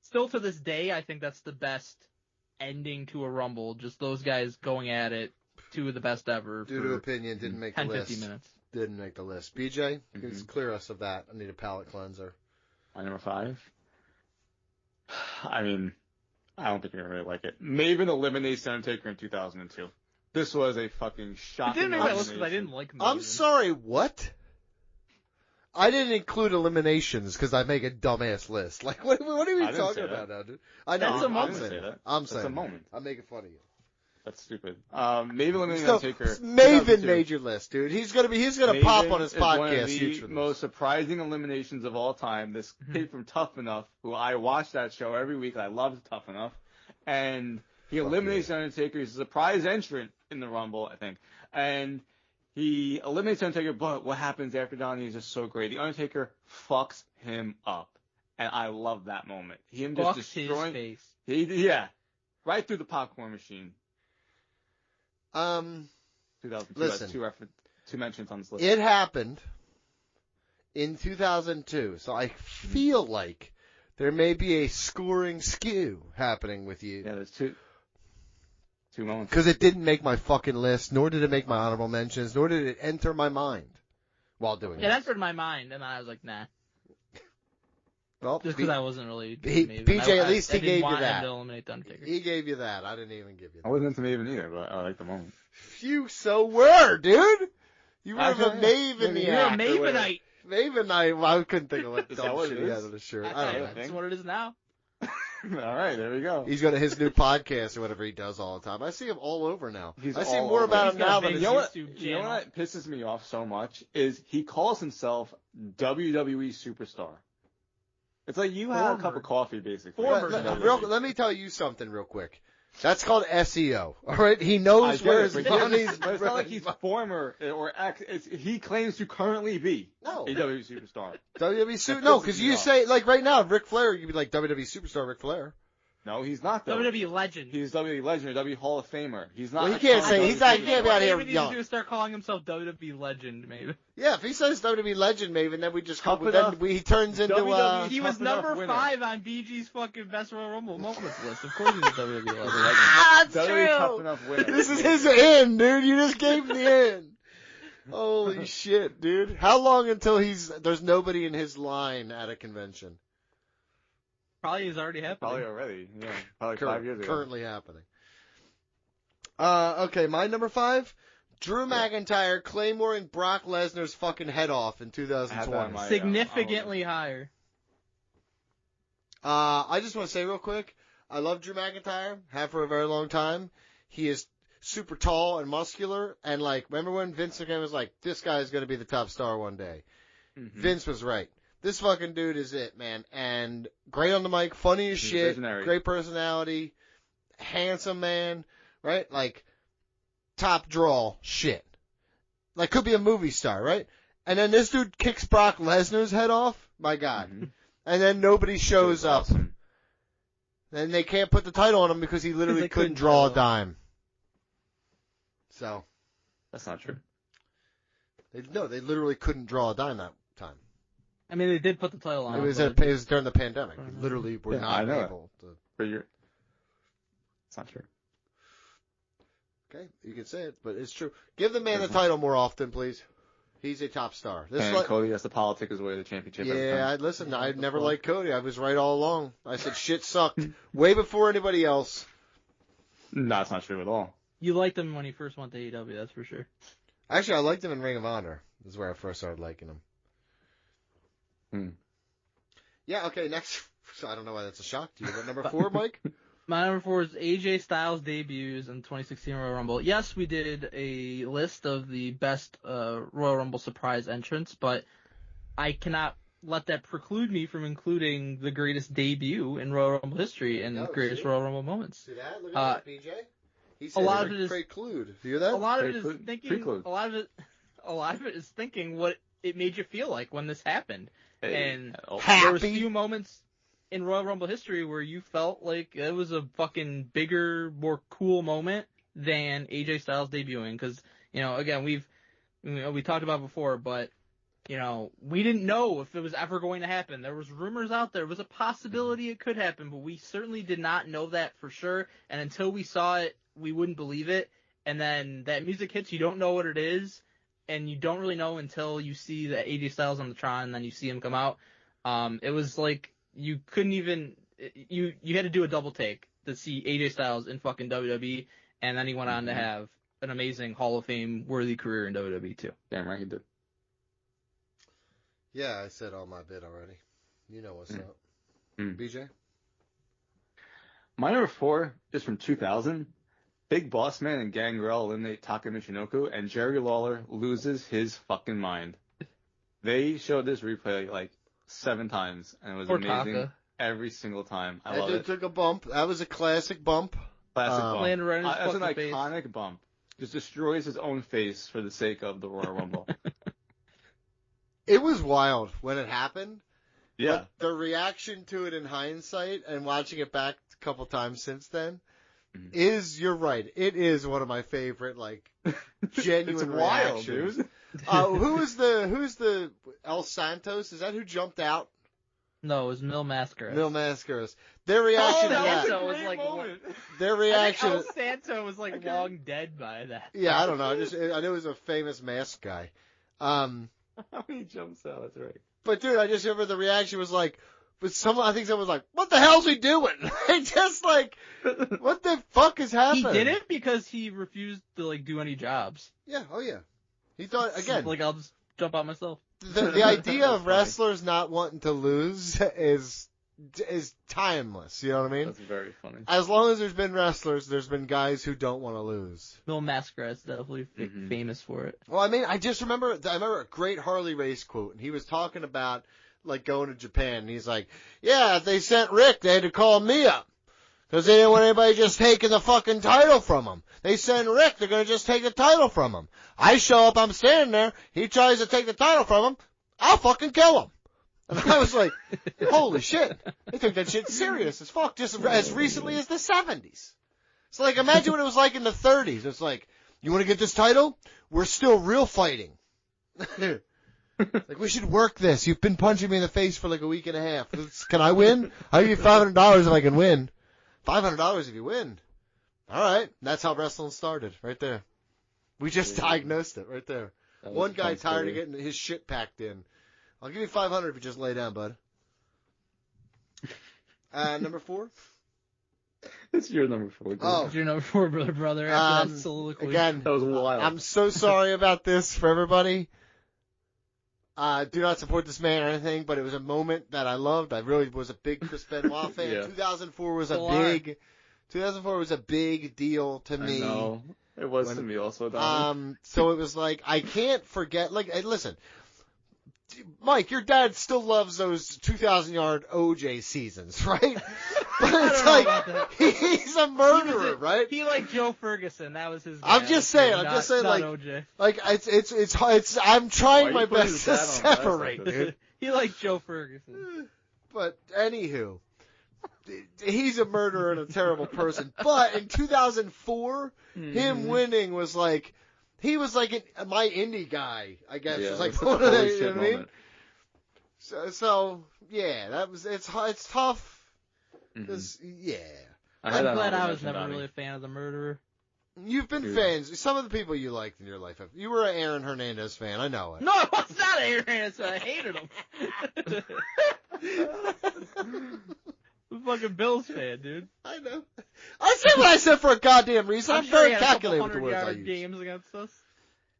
still to this day, I think that's the best ending to a Rumble. Just those guys going at it, two of the best ever. Due to opinion, didn't make the 10, list. 15 minutes. Didn't make the list. BJ, please clear us of that. I need a palate cleanser. My number 5. I mean, I don't think you're gonna really like it. Maven eliminates Undertaker in 2002. This was a fucking I shocking didn't make that list elimination. because I didn't like I'm Maven. sorry, what? I didn't include eliminations because I make a dumbass list. Like, what are we I didn't talking say about that. now, dude? I know. That's a I'm moment. saying I didn't say that. that. I'm That's saying a moment. I'm making fun of you. That's stupid. Maven eliminating So, Undertaker. Maven 2002. made your list, dude. He's gonna Maven pop on his is one of podcast. the Huge for this. most surprising eliminations of all time. This kid from Tough Enough, who I watch that show every week. I love Tough Enough, and he eliminates Undertaker. He's a surprise entrant in the Rumble, I think, and he eliminates Undertaker. But what happens after Donnie is just so great. The Undertaker fucks him up, and I love that moment. Him just Fucked his destroying. face. Yeah, right through the popcorn machine. 2002. Listen. Two mentions on this list. It happened in 2002, so I feel like there may be a scoring skew happening with you. Yeah, there's two moments. Because it didn't make my fucking list, nor did it make my honorable mentions, nor did it enter my mind while doing It it. entered my mind, and I was like, nah. Well, Just because I wasn't really. PJ, Maven. at least he I didn't gave you want him that. to eliminate the Undertaker. he gave you that. I didn't even give you I that. wasn't into Maven either, but I like the moment. You so were, dude. You were a Actually, Maven. You're a After Mavenite. Maven night. Well, I couldn't think of what Is that dumb what shit it he is? had on his shirt. That's, I don't know. that's what it is now. All right, there we go. He's got his new podcast or whatever he does all the time. I see him all over now. He's I see all more over. about He's him got a now big than You know what? YouTube You know channel. what pisses me off so much is he calls himself WWE superstar. It's like you had a cup of coffee, basically. Let me tell you something real quick. That's called SEO. All right, he knows where his money's. But it's not like he's former or ex. He claims to currently be No. a WWE superstar. WWE That no, pisses because me you off. say like right now, Ric Flair, you'd be like WWE superstar Ric Flair. No, he's not though. WWE legend. He's WWE legend or WWE Hall of Famer. He's not. Well, he can't say- he's not- he can't be out here Maven needs young. to do is start calling himself WWE legend, maybe. Yeah, if he says WWE legend, maybe then we just Tough then enough. he turns into WWE He was Tough enough number winner. 5 on BG's fucking best Royal Rumble moments list. Of course he's a WWE legend. That's WWE Tough true. enough winner. This is his end, dude. You just gave him the end. Holy shit, dude. How long until there's nobody in his line at a convention? Probably is already happening. Probably already. Yeah, probably 5 years ago. Currently happening. Okay, my number 5. Drew McIntyre Claymoring Brock Lesnar's fucking head off in I had that 2020. in my- Significantly higher. I just want to say real quick, I love Drew McIntyre. Have for a very long time. He is super tall and muscular, and like, remember when Vince McMahon was like, "This guy is going to be the top star one day." Mhm. Vince was right. This fucking dude is it, man. And great on the mic, funny as He's shit, visionary. great personality, handsome man, right? Like, top draw shit. Like, could be a movie star, right? And then this dude kicks Brock Lesnar's head off. My God. Mhm. And then nobody shows up. Awesome. And they can't put the title on him because he literally they couldn't couldn't draw a draw. dime. So That's not true. they literally couldn't draw a dime that time. I mean, they did put the title on. It was but during the pandemic. We literally were Yeah, not I know it. able to. But it's not true. Okay, you can say it, but it's true. Give the man the title more often, please. He's a top star. And Cody has to politic his way to the championship. every time. Listen, I never liked Cody. I was right all along. I said shit sucked way before anybody else. No, that's not true at all. You liked him when he first went to AEW, that's for sure. Actually, I liked him in Ring of Honor. This is where I first started liking him. Yeah, okay, next. So I don't know why that's a shock to you, but number 4, Mike? My number 4 is AJ Styles debuts in 2016 Royal Rumble. Yes, we did a list of the best Royal Rumble surprise entrants, but I cannot let that preclude me from including the greatest debut in Royal Rumble history and the greatest Royal Rumble moments. See that? Look at that, PJ. He said a lot of it is preclude. Do you hear that? A lot of it is Preclude. thinking. Preclude. A lot of it is thinking what it made you feel like when this happened. And there was few moments in Royal Rumble history where you felt like it was a fucking bigger, more cool moment than AJ Styles debuting. Because, again, we talked about before, but, we didn't know if it was ever going to happen. There was rumors out there. It was a possibility it could happen, but we certainly did not know that for sure. And until we saw it, we wouldn't believe it. And then that music hits, you don't know what it is. And you don't really know until you see the AJ Styles on the Tron, and then you see him come out. It was like you couldn't even you had to do a double take to see AJ Styles in fucking WWE, and then he went on to have an amazing Hall of Fame worthy career in WWE too. Damn right he did. Yeah, I said all my bit already. You know what's up. BJ? My number 4 is from 2000. Big Boss Man and Gangrel eliminate Taka Michinoku, and Jerry Lawler loses his fucking mind. They showed this replay like 7 times, and it was amazing Taka. every single time. I That love dude it. took a bump. That was a classic bump. Classic bump. Landed right in his That's an fucking face. iconic bump. Just destroys his own face for the sake of the Royal Rumble. It was wild when it happened. Yeah. But the reaction to it in hindsight and watching it back a couple times since then is, you're right, it is one of my favorite, genuine It's wild, reactions. dude. Who's the El Santos? Is that who jumped out? No, it was Mil Mascaras. Mil Mascaras. Their reaction to that. that was like Their I think reaction. El Santo was long dead by that. Yeah, I don't know. I knew he was a famous mask guy. How many jumps out? That's right. But dude, I just remember the reaction was like, I think someone was like, "What the hell's he doing?" Just like, what the fuck is happening? He did it because he refused to do any jobs. Yeah. Oh yeah. He thought again. I'll just jump out myself. The idea of wrestlers not wanting to lose is timeless. You know what I mean? That's very funny. As long as there's been wrestlers, there's been guys who don't want to lose. Mil Mascaras is definitely famous for it. Well, I mean, I remember a great Harley Race quote, and he was talking about going to Japan, and he's like, "Yeah, if they sent Rick, they had to call me up because they didn't want anybody just taking the fucking title from him. They send Rick, they're gonna just take the title from him. I show up, I'm standing there, he tries to take the title from him, I'll fucking kill him." And I was like, holy shit. They took that shit serious as fuck, just as recently as the 70s. It's like, imagine what it was like in the 30s. It's like, you want to get this title? We're still real fighting. We should work this. You've been punching me in the face for a week and a half. Can I win? I'll give you $500 if I can win. $500 if you win. All right. That's how wrestling started, right there. We just diagnosed it right there. One guy tired of getting his shit packed in. I'll give you $500 if you just lay down, bud. Number 4? It's your number 4. Oh. It's your number 4, brother. After that soliloquy. Again, That was wild. I'm so sorry about this for everybody. Do not support this man or anything, but it was a moment that I loved. I really was a big Chris Benoit fan. Yeah. 2004 was a big deal to me. I know. It was to me also, Donnie. So it was like, I can't forget, listen, Mike, your dad still loves those 2,000-yard OJ seasons, right? But it's like, he's a murderer, right? He liked Joe Ferguson. That was his guy. I'm just saying, not OJ. it's I'm trying Why my you putting best his to dad on blast separate, like this? dude. He liked Joe Ferguson. But anywho, he's a murderer and a terrible person. But in 2004, him winning was like, he was like my indie guy, I guess. Yeah, it was like it was one such of a the, holy you know shit what I mean? moment. So yeah, it's tough. 'Cause, yeah. I'm glad I was never really a fan of the murderer. You've been fans. Some of the people you liked in your life. You were an Aaron Hernandez fan. I know it. No, I was not an Aaron Hernandez fan. I hated him. I'm a fucking Bills fan, dude. I know. I said what I said for a goddamn reason. I'm sure very he had a couple calculated with the words I 100-yard use. games against us.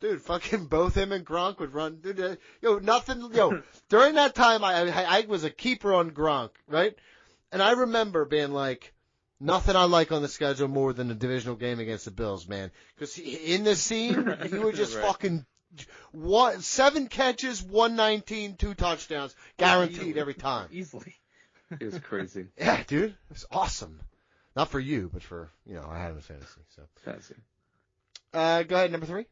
Dude, fucking both him and Gronk would run. Dude, during that time, I was a keeper on Gronk, right? And I remember being like, nothing I like on the schedule more than a divisional game against the Bills, man. Because in the scene, you were just Right. fucking 7 catches, 119, 2 touchdowns, guaranteed every time. Easily. It was crazy. Yeah, dude, it was awesome. Not for you, but for I had him in fantasy. So, Fancy. go ahead, number 3.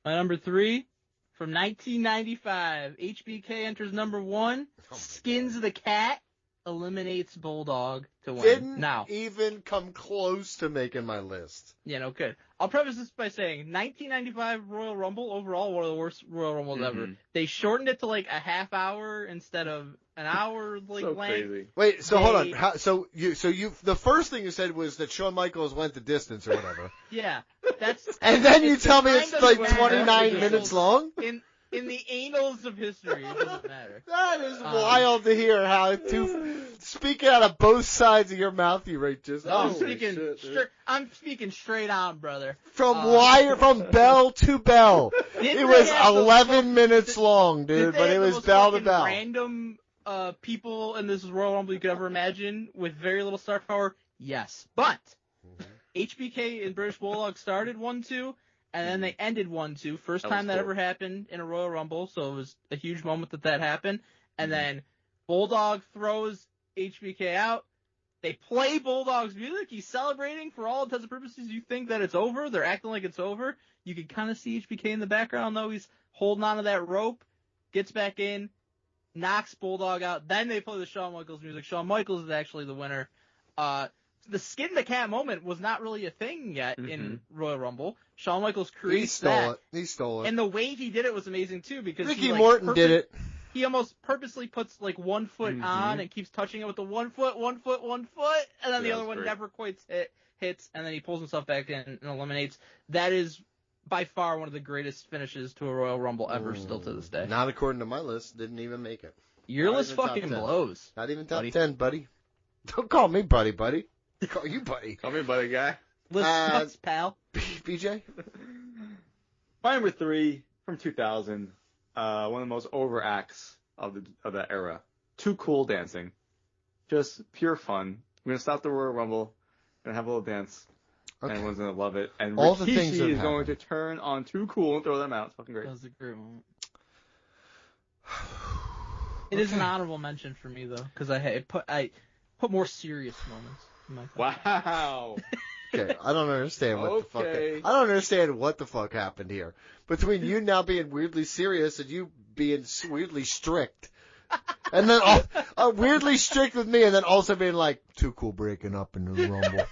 My number 3, from 1995, HBK enters number 1, skins the cat, eliminates Bulldog to win. Didn't even come close to making my list. Yeah, no, good. I'll preface this by saying 1995 Royal Rumble, overall, one of the worst Royal Rumbles ever. They shortened it to like a half hour instead of an hour So length. crazy. Wait, so hold on. The first thing you said was that Shawn Michaels went the distance or whatever. Yeah, that's. And then you tell me kind it's of like matter. 29 minutes long? In the annals of history, it doesn't matter. That is wild to hear how speaking out of both sides of your mouth you right just. I'm Holy speaking shit, dude. I'm speaking straight on, brother. From bell to bell. Didn't It was they have the 11 minutes long, Did dude, they but have it the was most bell to fucking bell. Random people in this Royal Rumble you could ever imagine with very little star power? Yes. But HBK and British Bulldog started 1-2, and then they ended 1-2. First That time was that cool. ever happened in a Royal Rumble, so it was a huge moment that happened. And then Bulldog throws HBK out. They play Bulldog's music. He's celebrating for all intents and purposes. You think that it's over. They're acting like it's over. You can kind of see HBK in the background, though. He's holding onto that rope, gets back in, knocks Bulldog out. Then they play the Shawn Michaels music. Shawn Michaels is actually the winner. The skin the cat moment was not really a thing yet in Royal Rumble. Shawn Michaels creates that. He stole it. And the way he did it was amazing, too, because Ricky he, Morton did it. He almost purposely puts, 1 foot on and keeps touching it with the 1 foot, 1 foot, 1 foot, and then the other one great. never quite hits, and then he pulls himself back in and eliminates. That is by far one of the greatest finishes to a Royal Rumble ever, still to this day. Not according to my list. Didn't even make it. Your Not list even top fucking 10. blows. Not even top buddy. 10, buddy. Don't call me buddy. Call you buddy. Come here, buddy guy. List nuts, pal. BJ? My number 3 from 2000, one of the most over acts of that era. Too Cool Dancing. Just pure fun. We're gonna stop the Royal Rumble, gonna have a little dance, and everyone's gonna love it. And All the things Rikishi that is going happened. to turn on Too Cool and throw them out. It's fucking great. That was a great moment. It is an honorable mention for me, though, because I put more serious moments in my top. Wow. Okay, I don't understand what the fuck. Okay. I don't understand what the fuck happened here. Between you now being weirdly serious and you being weirdly strict. And then weirdly strict with me and then also being like, Too Cool breaking up in the Rumble.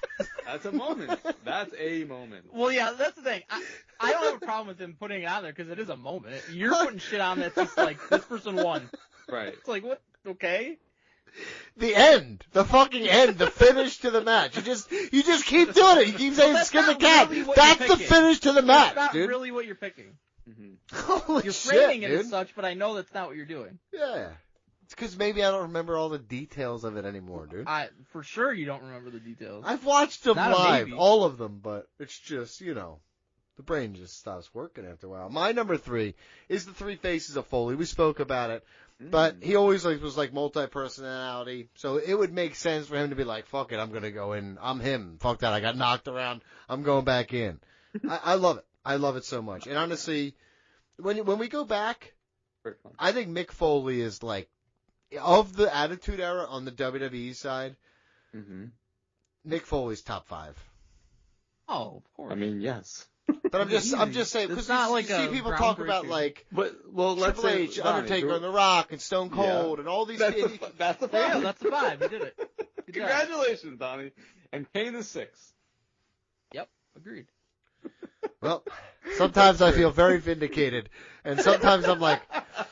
That's a moment. That's a moment. Well, yeah, that's the thing. I don't have a problem with him putting it on there because it is a moment. You're putting shit on that's just like, this person won. Right. It's like, what? Okay. The end. The fucking end. The finish to the match. You just keep doing it. You keep saying that's skin the not cat. really what That's you're the picking. finish to the match, That's not dude. really what you're picking. Holy You're shit, framing it dude. as such, but I know that's not what you're doing. Yeah. It's because maybe I don't remember all the details of it anymore, dude. For sure you don't remember the details. I've watched them Not a live, maybe. all of them, but it's just, the brain just stops working after a while. My number 3 is the Three Faces of Foley. We spoke about it, but he always was multi-personality, so it would make sense for him to be like, fuck it, I'm going to go in. I'm him. Fuck that. I got knocked around. I'm going back in. I love it. I love it so much. And honestly, when we go back, Very fun. I think Mick Foley is of the Attitude Era on the WWE side, Mick Foley's top 5. Oh, of course. I mean, yes. But I'm just saying It's because not you like see a people talk about groundbreaker. But let's Triple say H, Undertaker, and The Rock, and Stone Cold, and all these. That's the Yeah, 5. that's the vibe. You did it. Good job. Congratulations, Donnie. And Kane is 6. Yep, agreed. Well, sometimes I feel very vindicated, and sometimes I'm like,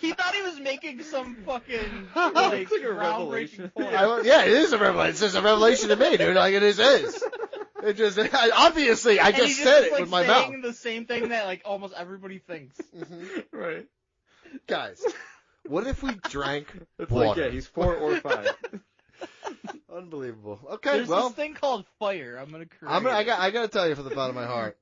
He thought he was making some fucking It's like like a groundbreaking revelation. point. yeah, it is a revelation. It's just a revelation to me, dude. Like it is. It just obviously I And just he's said just, it like, with my mouth. saying the same thing that like almost everybody thinks. Right. Guys, what if we drank It's water? like, yeah, he's 4 or 5. Unbelievable. Okay, There's well, this thing called fire. I'm gonna create. I got to tell you from the bottom of my heart,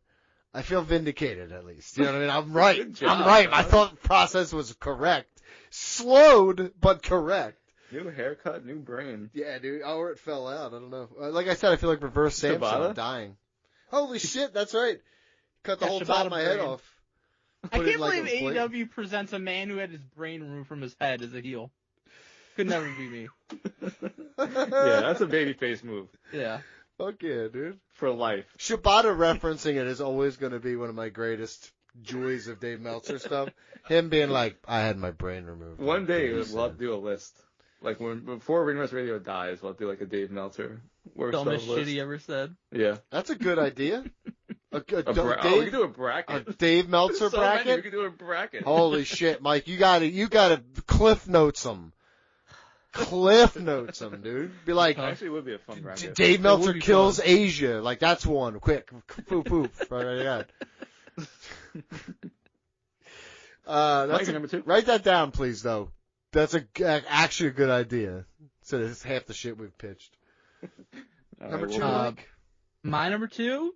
I feel vindicated at least. You know what I mean? I'm right. Good job, I'm right. My man. thought process was correct. Slowed, but correct. New haircut, new brain. Yeah, dude. Or it fell out. I don't know. Like I said, I feel like reverse Samson. Tabata? I'm dying. Holy shit, that's right. Cut the Yeah, whole top of my head brain. off. I Put it can't like believe a plate. AEW presents a man who had his brain removed from his head as a heel. Could never be me. Yeah, that's a babyface move. Yeah. Fuck yeah, dude. For life. Shibata referencing it is always going to be one of my greatest joys of Dave Meltzer stuff. Him being like, I had my brain removed. One day Like, we'll have to do a list. Like before Ring Rust Radio dies, we'll have to do like a Dave Meltzer worst Dumbest stuff shit list. he ever said. Yeah. That's a good idea. We can do a bracket. Dave Meltzer So many, bracket? we can do a bracket. Holy shit, Mike! You gotta Cliff Notes them. Cliff Notes them, dude. Be like, Actually, it would be a fun bracket. Dave Meltzer would be kills Asia. Like that's one. Quick, poof, poof. Right. That's Mike, number 2. Write that down, please. Though that's actually a good idea. So it's half the shit we've pitched. Number 2, well, Mike. My number 2,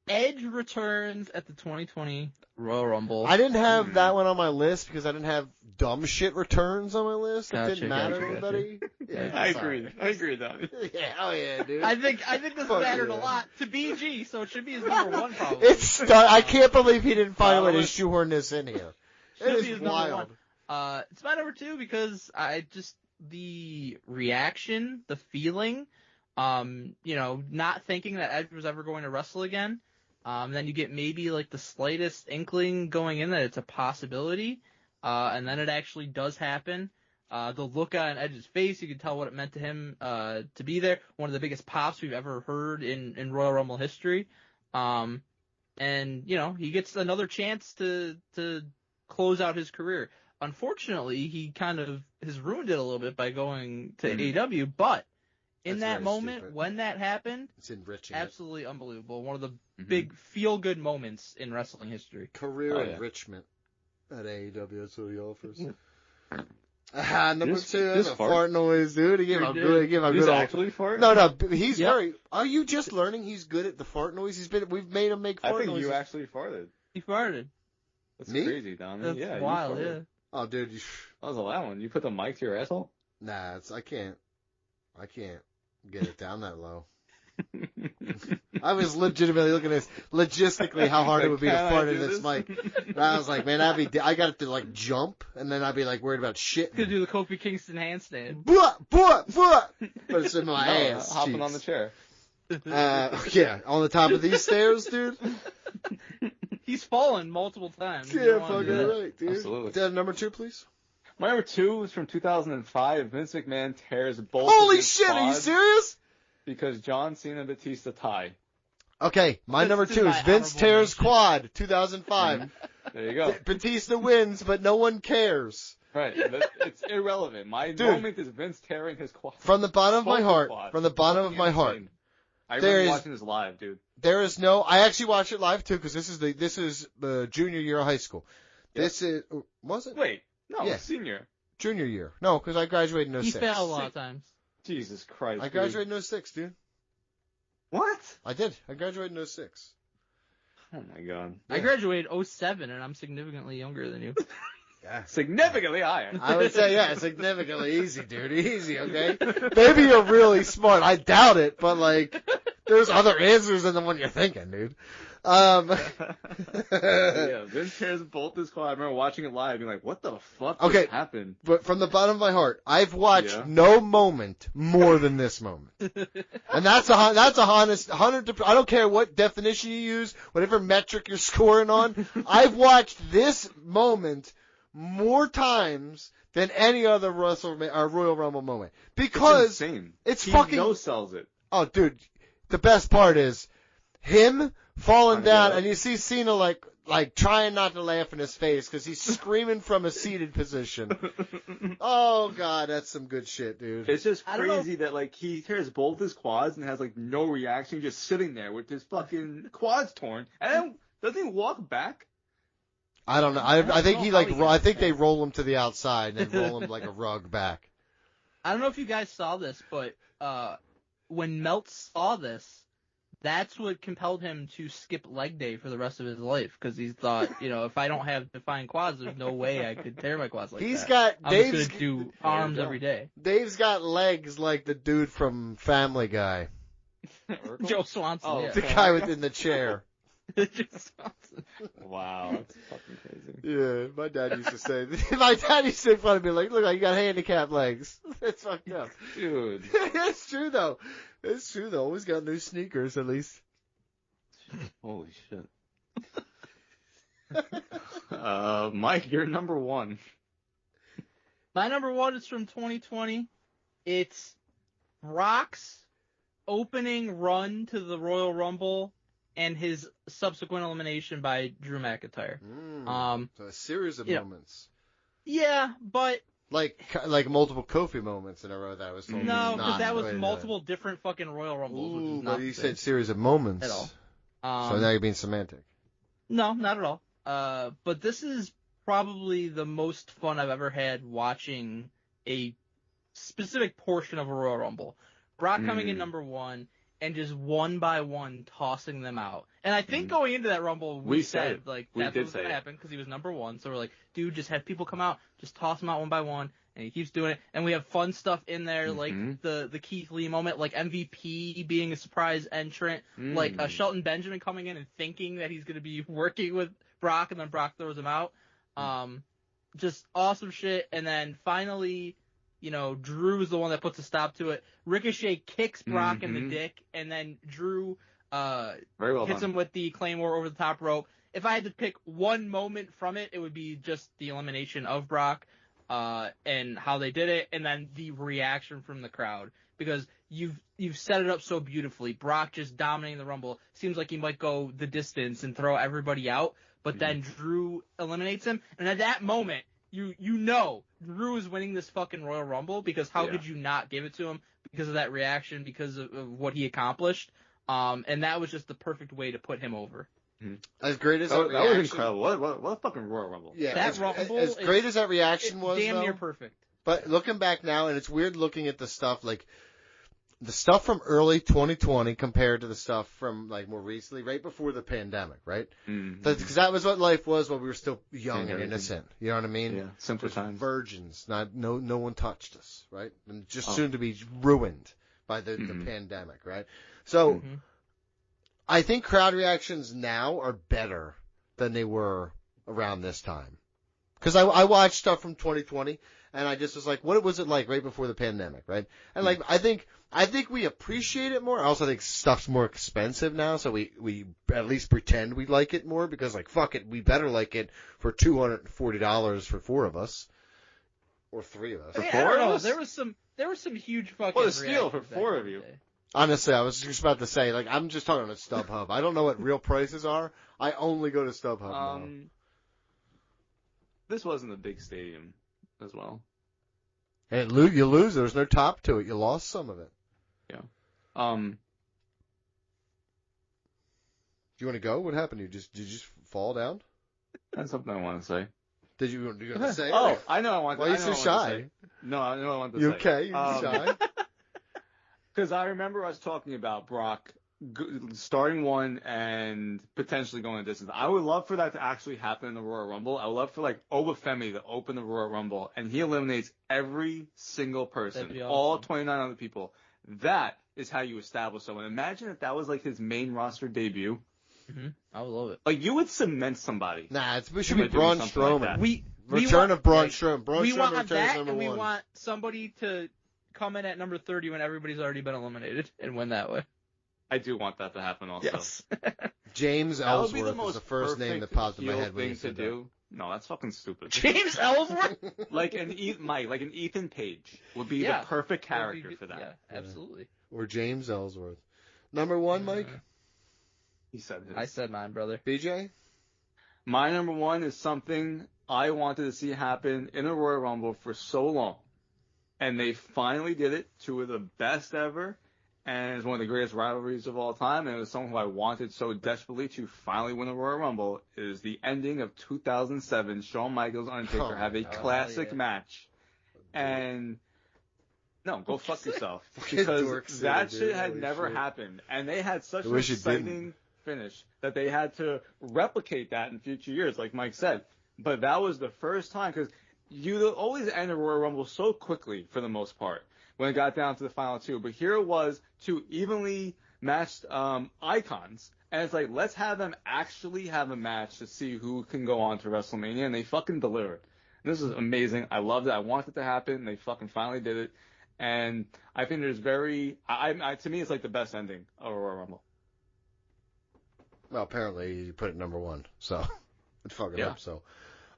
Edge returns at the 2020 Royal Rumble. I didn't have that one on my list because I didn't have dumb shit returns on my list. Gotcha, It didn't matter to gotcha. anybody. Yeah, I sorry. agree. I agree, Donnie. Yeah, hell yeah, dude. I think this Fuck mattered yeah. a lot to BG, so it should be his number 1 probably. I can't believe he didn't find a way to shoehorn this in here. Should It be is his number wild. 1. It's my number 2 because the reaction, the feeling, not thinking that Edge was ever going to wrestle again. Then you get maybe like the slightest inkling going in that it's a possibility, and then it actually does happen. The look on Edge's face, you can tell what it meant to him to be there. One of the biggest pops we've ever heard in Royal Rumble history. And he gets another chance to close out his career. Unfortunately, he kind of has ruined it a little bit by going to AEW, but in That's that very moment, stupid. when that happened, It's enriching. absolutely unbelievable. One of the big feel-good moments in wrestling history. Career Oh, yeah. enrichment at AEW. That's what he offers. Number Just- 2, that's just a fart. fart noise, dude. He gave a good, He's old. actually fart? No, he's Yep. very. Are you just learning? He's good at the fart noise. We've made him make I fart think noises. you actually farted. He farted. That's Me? crazy, Donnie. That's yeah, wild, you farted. yeah. Oh, dude. That was a loud one. You put the mic to your asshole? Nah, I can't get it down that low. I was legitimately looking at this, logistically how hard it would be to Can I fart do in this this? mic. And I was like, man, I got to like jump, and then I'd be like worried about shit. Could do the Kofi Kingston handstand. But it's in my No, ass. hopping cheeks. on the chair. Yeah, on the top of these stairs, dude. He's fallen multiple times. You Yeah, don't wanna fucking do that. right, dude. Absolutely. Number 2, please. My number 2 is from 2005. Vince McMahon tears both Holy of his shit, are you quads serious? because John Cena and Batista tie. Okay, my This number is 2 my is Vince honorable tears mention. quad, 2005. There you go. Batista wins, but no one cares. Right. It's irrelevant. My Dude. moment is Vince tearing his quad. From the bottom of my Both heart, quads. from the bottom of Fucking my heart, insane. I There remember is- watching this live, dude. there is no. I actually watched it live too because this is the junior year of high school. This is was it Wait, no, Yeah. senior. junior year? No, because I graduated in He 06. failed a lot of times. Jesus Christ. I dude. graduated in 06, dude. What? I did. I graduated in 06. Oh my god. I graduated 07, and I'm significantly younger than you. Yeah. Significantly higher. I would say, yeah, significantly easy, dude. Easy, okay? Maybe you're really smart. I doubt it, but, like, there's other answers than the one you're thinking, dude. Yeah, Vince tears both his quad. I remember watching it live, being like, "What the fuck Okay. just happened?" But from the bottom of my heart, I've watched Yeah. no moment more than this moment. And that's a honest 100. I don't care what definition you use, whatever metric you're scoring on. I've watched this moment more times than any other Royal Rumble moment. Because it's insane. It's he fucking... no sells it. Oh, dude, the best part is him falling down, get up. and you see Cena like trying not to laugh in his face because he's screaming from a seated position. Oh God, that's some good shit, dude. It's just I don't know. crazy that like he tears both his quads and has like no reaction, just sitting there with his fucking quads torn, and then doesn't he walk back? I don't know. I think know he how like he I gets think they back. roll him to the outside and then roll him like a rug back. I don't know if you guys saw this, but when Melt saw this, that's what compelled him to skip leg day for the rest of his life because he thought, if I don't have defined quads, there's no way I could tear my quads like He's that. got I'm Dave's just gonna do arms every day. Dave's got legs like the dude from Family Guy, Joe Swanson, Oh, yeah. the guy within the chair. Joe Swanson. Wow, that's fucking crazy. Yeah, my dad used to say. My dad used to make fun of me like, "Look, you got handicapped legs." It's fucked up. Dude. It's true though. It's true though. Always got new sneakers at least. Holy shit. Mike, you're number one. My number one is from 2020. It's Brock's opening run to the Royal Rumble and his subsequent elimination by Drew McIntyre. So a series of yeah. moments. Yeah, but Like multiple Kofi moments in a row that was told. no, Not because that the was way to do it. multiple different fucking Royal Rumbles, which Ooh, is not but you the same said series of moments. at all. So now you're being semantic. No, not at all. But this is probably the most fun I've ever had watching a specific portion of a Royal Rumble. Brock coming in number one and just one by one tossing them out. And I think going into that Rumble, we said like that's what's going to happen because he was number one. So we're like, dude, just have people come out, just toss them out one by one. And he keeps doing it. And we have fun stuff in there, like the Keith Lee moment, like MVP being a surprise entrant, like Shelton Benjamin coming in and thinking that he's going to be working with Brock, and then Brock throws him out. Just awesome shit. And then finally, Drew is the one that puts a stop to it. Ricochet kicks Brock in the dick, and then Drew Very well hits done. him with the Claymore over the top rope. If I had to pick one moment from it, it would be just the elimination of Brock. And how they did it, and then the reaction from the crowd, because you've set it up so beautifully. Brock just dominating the Rumble, seems like he might go the distance and throw everybody out, but then Drew eliminates him, and at that moment, you know Drew is winning this fucking Royal Rumble, because how could you not give it to him because of that reaction, because of what he accomplished, and that was just the perfect way to put him over. As great as that that reaction, was incredible. What a fucking Royal Rumble. Yeah, That Rumble as great as that reaction It's was, damn though, near perfect. But looking back now, and it's weird looking at the stuff from early 2020 compared to the stuff from like more recently, right before the pandemic, right? Because that was what life was when we were still young and innocent. You know what I mean? Yeah, simpler Just times. virgins. No one touched us, right? And just soon to be ruined by the pandemic, right? So I think crowd reactions now are better than they were around this time. Because I watched stuff from 2020, and I just was like, what was it like right before the pandemic, right? And like, I think we appreciate it more. I also think stuff's more expensive now, so we at least pretend we like it more, because like, fuck it, we better like it for $240 for four of us. Or three of us. I don't know. There was some huge fucking. What a steal for reactions four back of in you. the day. Honestly, I was just about to say, like, I'm just talking on StubHub. I don't know what real prices are. I only go to StubHub now. This wasn't a big stadium as well. And you lose. There's no top to it. You lost some of it. Yeah. Do you want to go? What happened? Did you just fall down? That's something I want to say. Did you want to say? Oh, it? I know I want to Why are you so shy? No, I know I want to You say. okay? You shy? Because I remember us talking about Brock starting one and potentially going a distance. I would love for that to actually happen in the Royal Rumble. I would love for like Obafemi to open the Royal Rumble and he eliminates every single person, That'd be awesome. all 29 other people. That is how you establish someone. Imagine if that was like his main roster debut. I would love it. Like you would cement somebody. Nah, it should be By doing Braun something like Strowman. that. We Return want, of Braun like, Strowman. Braun we Strowman want returns that, number and we one. want somebody to come in at number 30 when everybody's already been eliminated and win that way. I do want that to happen also. Yes. James That would be the Ellsworth is most the first name that perfect popped in my heel head when thing you to said that. do. No, that's fucking stupid. James Ellsworth. Like an Ethan Page would be the perfect character for that. Yeah, absolutely. Or James Ellsworth. Number one, Mike? He said his. I said mine, brother. BJ? My number one is something I wanted to see happen in a Royal Rumble for so long. And they finally did it. Two of the best ever. And it's one of the greatest rivalries of all time. And it was someone who I wanted so desperately to finally win a Royal Rumble. Is the ending of 2007. Shawn Michaels, Undertaker have a classic match. And no, go fuck yourself. Because that shit had never happened. And they had such an exciting finish that they had to replicate that in future years, like Mike said. But that was the first time, because you always end a Royal Rumble so quickly for the most part when it got down to the final two. But here it was two evenly matched icons. And it's like, let's have them actually have a match to see who can go on to WrestleMania. And they fucking delivered. And this is amazing. I loved it. I wanted it to happen. They fucking finally did it. And I think there's to me, it's like the best ending of a Royal Rumble. Well, apparently you put it number one, so it's fucking up. So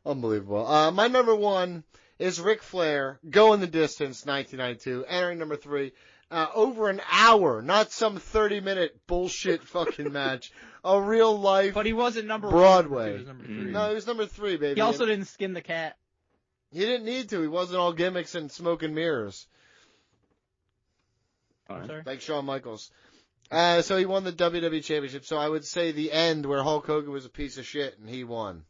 unbelievable. My number one is Ric Flair, Going the Distance, 1992. Entering number three, over an hour, not some 30-minute bullshit fucking match. A real life. But he wasn't number Broadway. one. He was number three. No, he was number three, baby. He also didn't skin the cat. He didn't need to. He wasn't all gimmicks and smoke and mirrors. All right. Like Shawn Michaels. So he won the WWE Championship. So I would say the end where Hulk Hogan was a piece of shit and he won.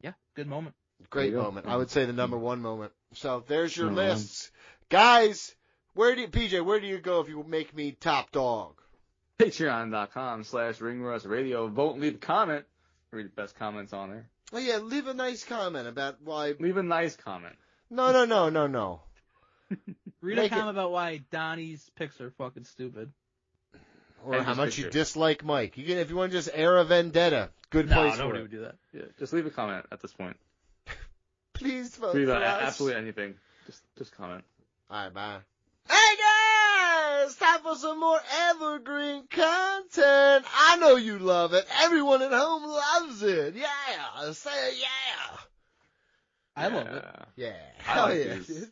Yeah, good moment. Great moment. I would say the number one moment. So there's your lists. Guys, where do you go if you make me top dog? Patreon.com/ringrustradio. Vote and leave a comment. Read the best comments on there. Oh yeah, leave a nice comment about why. Leave a nice comment. No. Read a comment about why Donnie's picks are fucking stupid. Or how much you dislike Mike. You can, if you want to just air a vendetta, good place for nobody it. would do that. Yeah, just leave a comment at this point. Please vote Leave for us. absolutely anything. Just comment. All right, bye. Hey guys, time for some more evergreen content. I know you love it. Everyone at home loves it. Yeah, say yeah. I love it. Yeah. Hell Hell yeah, dude.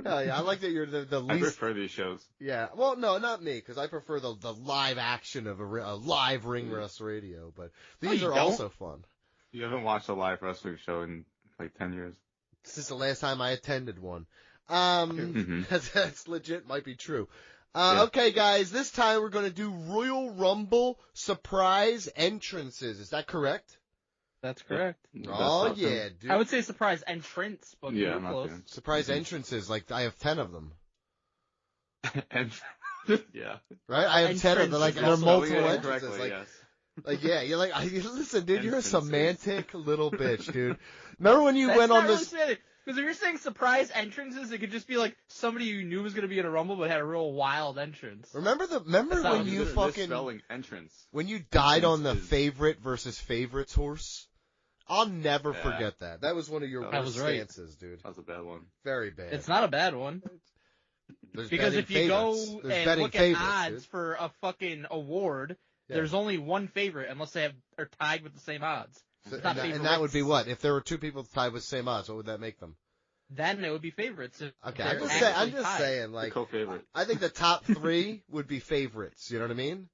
Hell yeah. I like that you're the least. I prefer these shows. Yeah. Well, no, not me, because I prefer the live action of a live ring rust radio. But these are also fun. You haven't watched a live wrestling show in like 10 years. This is the last time I attended one. That's legit. Might be true. Okay, guys. This time we're going to do Royal Rumble surprise entrances. Is that correct? That's correct. Oh, yeah, dude. I would say surprise entrance, but yeah, you're close. Surprise entrances, like I have 10 of them. And yeah. Right? I have 10 of them, like, and they're multiple entrances. Correctly, Like, yes. like, yeah, you're like, listen, dude, you're a semantic little bitch, dude. Remember when you went on this? Because if you're saying surprise entrances, it could just be like somebody you knew was going to be in a Rumble but had a real wild entrance. Remember when you fucking, entrance. when you died on the favorite versus favorites horse? I'll never forget that. That was one of your worst stances, dude. That was a bad one. Very bad. It's not a bad one. There's because if you favorites. go There's and look at odds dude. for a fucking award, there's only one favorite unless they are tied with the same odds. So, and that would be what? If there were two people tied with the same odds, what would that make them? Then it would be favorites. Okay, I'm just saying, like, co-favorite. I think the top three would be favorites. You know what I mean?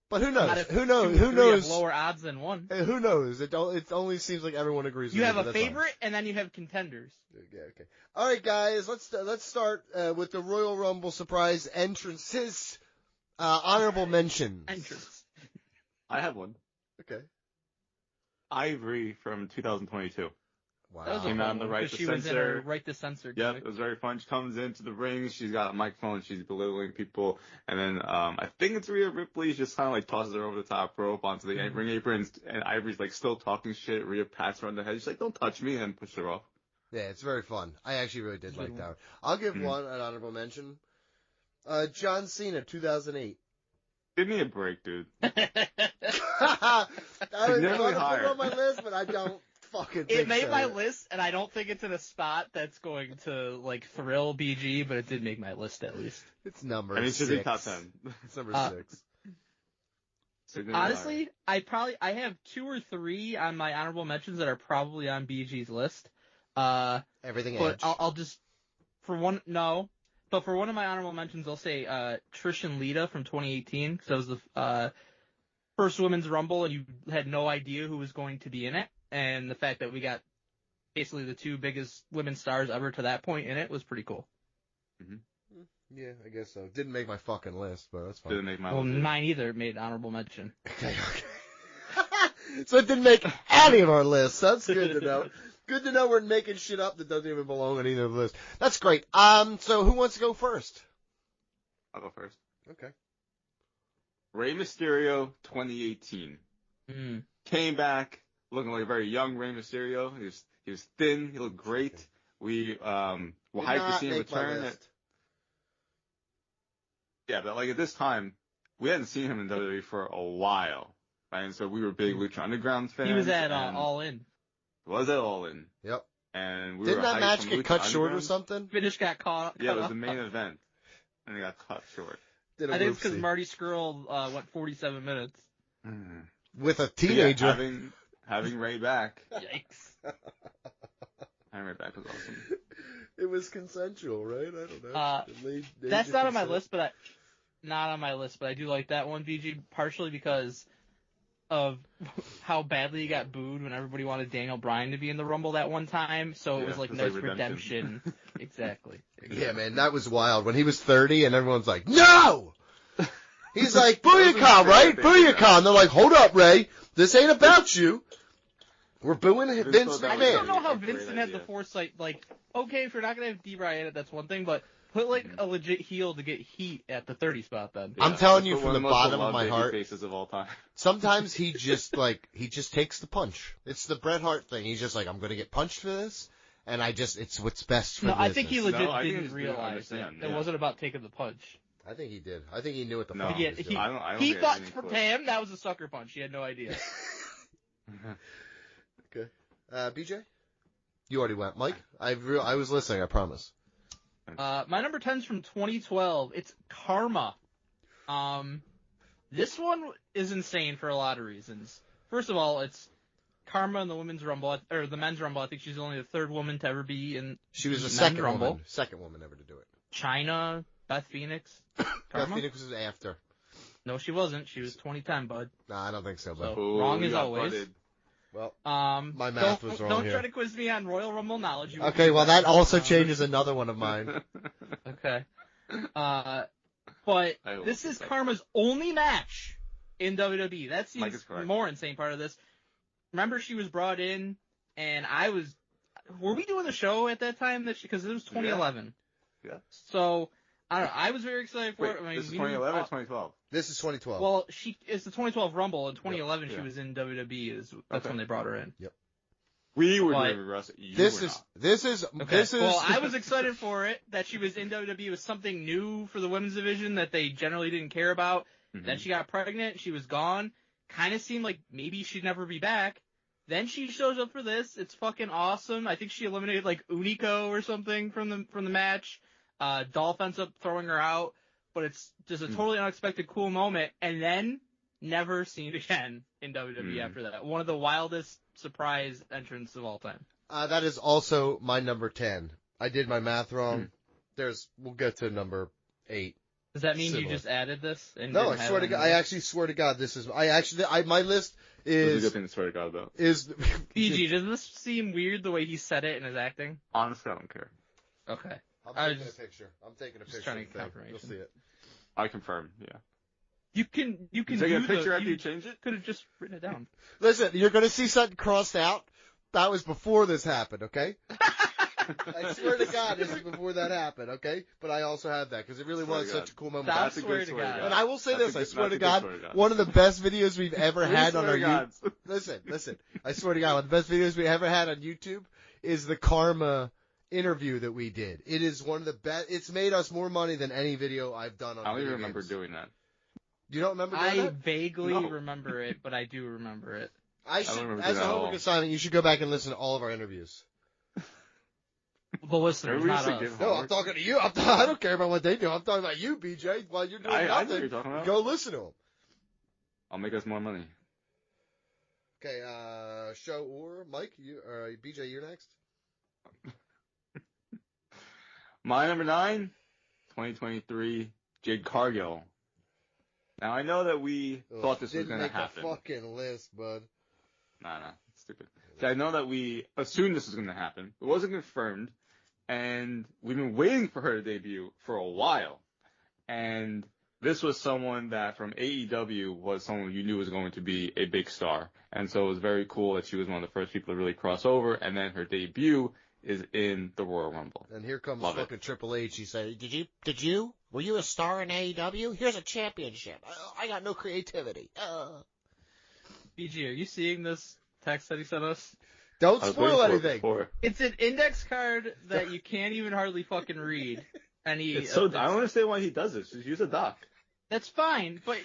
But who knows? Who knows? Who knows? Have lower odds than one. Who knows? It only seems like everyone agrees. You with have me, a favorite, and then you have contenders. Yeah, okay. All right, guys. Let's start with the Royal Rumble surprise entrances. Honorable mentions. Entrance. I have one. Okay. Ivory from 2022. Wow. That was Came out on the right to she censor. was in her right to censor. Yeah, it was very fun. She comes into the ring. She's got a microphone. She's belittling people. And then I think it's Rhea Ripley. She just kind of like tosses her over the top rope onto the ring apron. And Ivory's like still talking shit. Rhea pats her on the head. She's like, don't touch me, and pushes her off. Yeah, it's very fun. I actually really did like that one. I'll give one an honorable mention. John Cena, 2008. Give me a break, dude. I was going to put it on my list, but I don't fucking think It made so. my list, and I don't think it's in a spot that's going to, like, thrill BG, but it did make my list at least. It's number 6. I mean, it should be top 10. It's number 6. Honestly, I have 2 or 3 on my honorable mentions that are probably on BG's list. Everything But Edge. I'll just for one of my honorable mentions, I'll say Trish and Lita from 2018 because that was the first Women's Rumble and you had no idea who was going to be in it, and the fact that we got basically the 2 biggest women's stars ever to that point in it was pretty cool. Mm-hmm. Yeah, I guess so. Didn't make my fucking list, but that's fine. Didn't make my Well, list. mine either. It made honorable mention. Okay. So it didn't make any of our lists. That's good to know. Good to know we're making shit up that doesn't even belong on either of the lists. That's great. So who wants to go first? I'll go first. Okay. Rey Mysterio 2018. Came back looking like a very young Rey Mysterio. He was thin. He looked great. We were hyped to see him return. Yeah, but like at this time, we hadn't seen him in WWE for a while, right? And so we were big Lucha Underground fans. He was at All In. Was at All In. Yep. And we Didn't were that hyped match from get Lucha cut short or Underground. something? Finish got cut Yeah, it was off. the main event, and it got cut short. I think it's because Marty Scurll went 47 minutes. With a teenager. Yeah, having Ray back. Yikes. Having Ray back was awesome. It was consensual, right? I don't know. That's not on my list, but I do like that one, BG, partially because of how badly he got booed when everybody wanted Daniel Bryan to be in the Rumble that one time. So it was like nice redemption. Exactly. Yeah, man, that was wild. When he was 30 and everyone's like, no! He's like, Booyakah, right? Booyakah. And they're like, hold up, Ray. This ain't about you. We're booing Vince McMahon. I just don't know how Vincent had the foresight. Like, okay, if you're not going to have D-Bry in it, that's one thing, but put like a legit heel to get heat at the 30 spot then. I'm telling you from the bottom of my heart, faces of all time. sometimes he just takes the punch. It's the Bret Hart thing. He's just like, I'm going to get punched for this, and it's what's best for business. I think he legit didn't realize that. Yeah. It wasn't about taking the punch. I think he did. I think he knew what the No, fuck he was doing. I don't He think thought any for clue. Pam that was a sucker punch. He had no idea. Okay. BJ? You already went. Mike? I was listening, I promise. My number 10's from 2012. It's Karma. This one is insane for a lot of reasons. First of all, it's Karma in the women's rumble, or the men's rumble. I think she's only the 3rd woman to ever be in. She was the men's second rumble. woman. Second woman ever to do it. China, Beth Phoenix. Beth Karma? Phoenix was after. No, she wasn't. She was 2010, bud. Nah, I don't think so, but So, wrong as always. Butted. well, My math was wrong Don't here. try to quiz me on Royal Rumble knowledge. You okay, well that also changes another one of mine. Okay. But I this will is say that. Karma's only match in WWE. That Mike seems is correct. more insane part of this. Remember, she was brought in, and were we doing the show at that time? Because it was 2011. Yeah. So, I don't know. I was very excited for Wait, it. I mean, this is we knew- 2011 or 2012? This is 2012. Well, it's the 2012 Rumble. In 2011, Yeah. she was in WWE. That's Okay. when they brought her in. We were But- doing Russ. You this were is not. this is Okay. this is. Well, I was excited for it that she was in WWE. It was something new for the women's division that they generally didn't care about. Mhm. Then she got pregnant. She was gone. Kind of seemed like maybe she'd never be back. Then she shows up for this. It's fucking awesome. I think she eliminated like Unico or something from the match. Dolph ends up throwing her out, but it's just a totally unexpected cool moment. And then never seen again in WWE after that. One of the wildest surprise entrants of all time. That is also my number 10. I did my math wrong. We'll get to number 8. Does that mean Similar. you just added this? And No, didn't I have swear it to on God. your I list? actually swear to God. This is. My list This is a is good thing to swear to God about. PG, does this seem weird the way he said it in his acting? Honestly, I don't care. Okay. I'm I was taking just- a picture. I'm taking a just picture. trying to of get the thing. confirmation. You'll see it. I confirm. Yeah. You can Take do a picture the, after you change it. could have just written it down. Listen, you're gonna see something crossed out. That was before this happened, okay? I swear to God, this is before that happened, okay? But I also have that because it really Swear was to such God. a cool moment. Stop That's a swear good to swear to God. God. And I will say That's this, a I good- swear that's to a good God, swear to God. one of the best videos we've ever had on our God. listen. I swear to God, one of the best videos we ever had on YouTube is the Karma interview that we did. It is one of the best. It's made us more money than any video I've done on I don't even video remember games. doing that. You don't remember doing I that? vaguely No. remember it, but I do remember it. I don't should, remember as doing a that at homework all. assignment, you should go back and listen to all of our interviews. The listeners, Maybe we not should us. give- No, I'm talking to you. I don't care about what they do. I'm talking about you, BJ. While you're doing I know nothing, what you're talking about. go listen to them. I'll make us more money. Okay, show or Mike, BJ, you're next. My number 9, 2023, Jade Cargill. Now, I know that we thought this was going to happen. Didn't make the fucking list, bud. Nah, it's stupid. See, I know that we assumed this was going to happen. It wasn't confirmed, and we've been waiting for her to debut for a while. And this was someone that from AEW was someone you knew was going to be a big star. And so it was very cool that she was one of the first people to really cross over, and then her debut is in the Royal Rumble. And here comes fucking Triple H. He said, Did you? Were you a star in AEW? Here's a championship. I got no creativity. BG, are you seeing this text that he sent us? Don't spoil anything. It's an index card that you can't even hardly fucking read. And I don't understand why he does this. Just use a doc. That's fine, but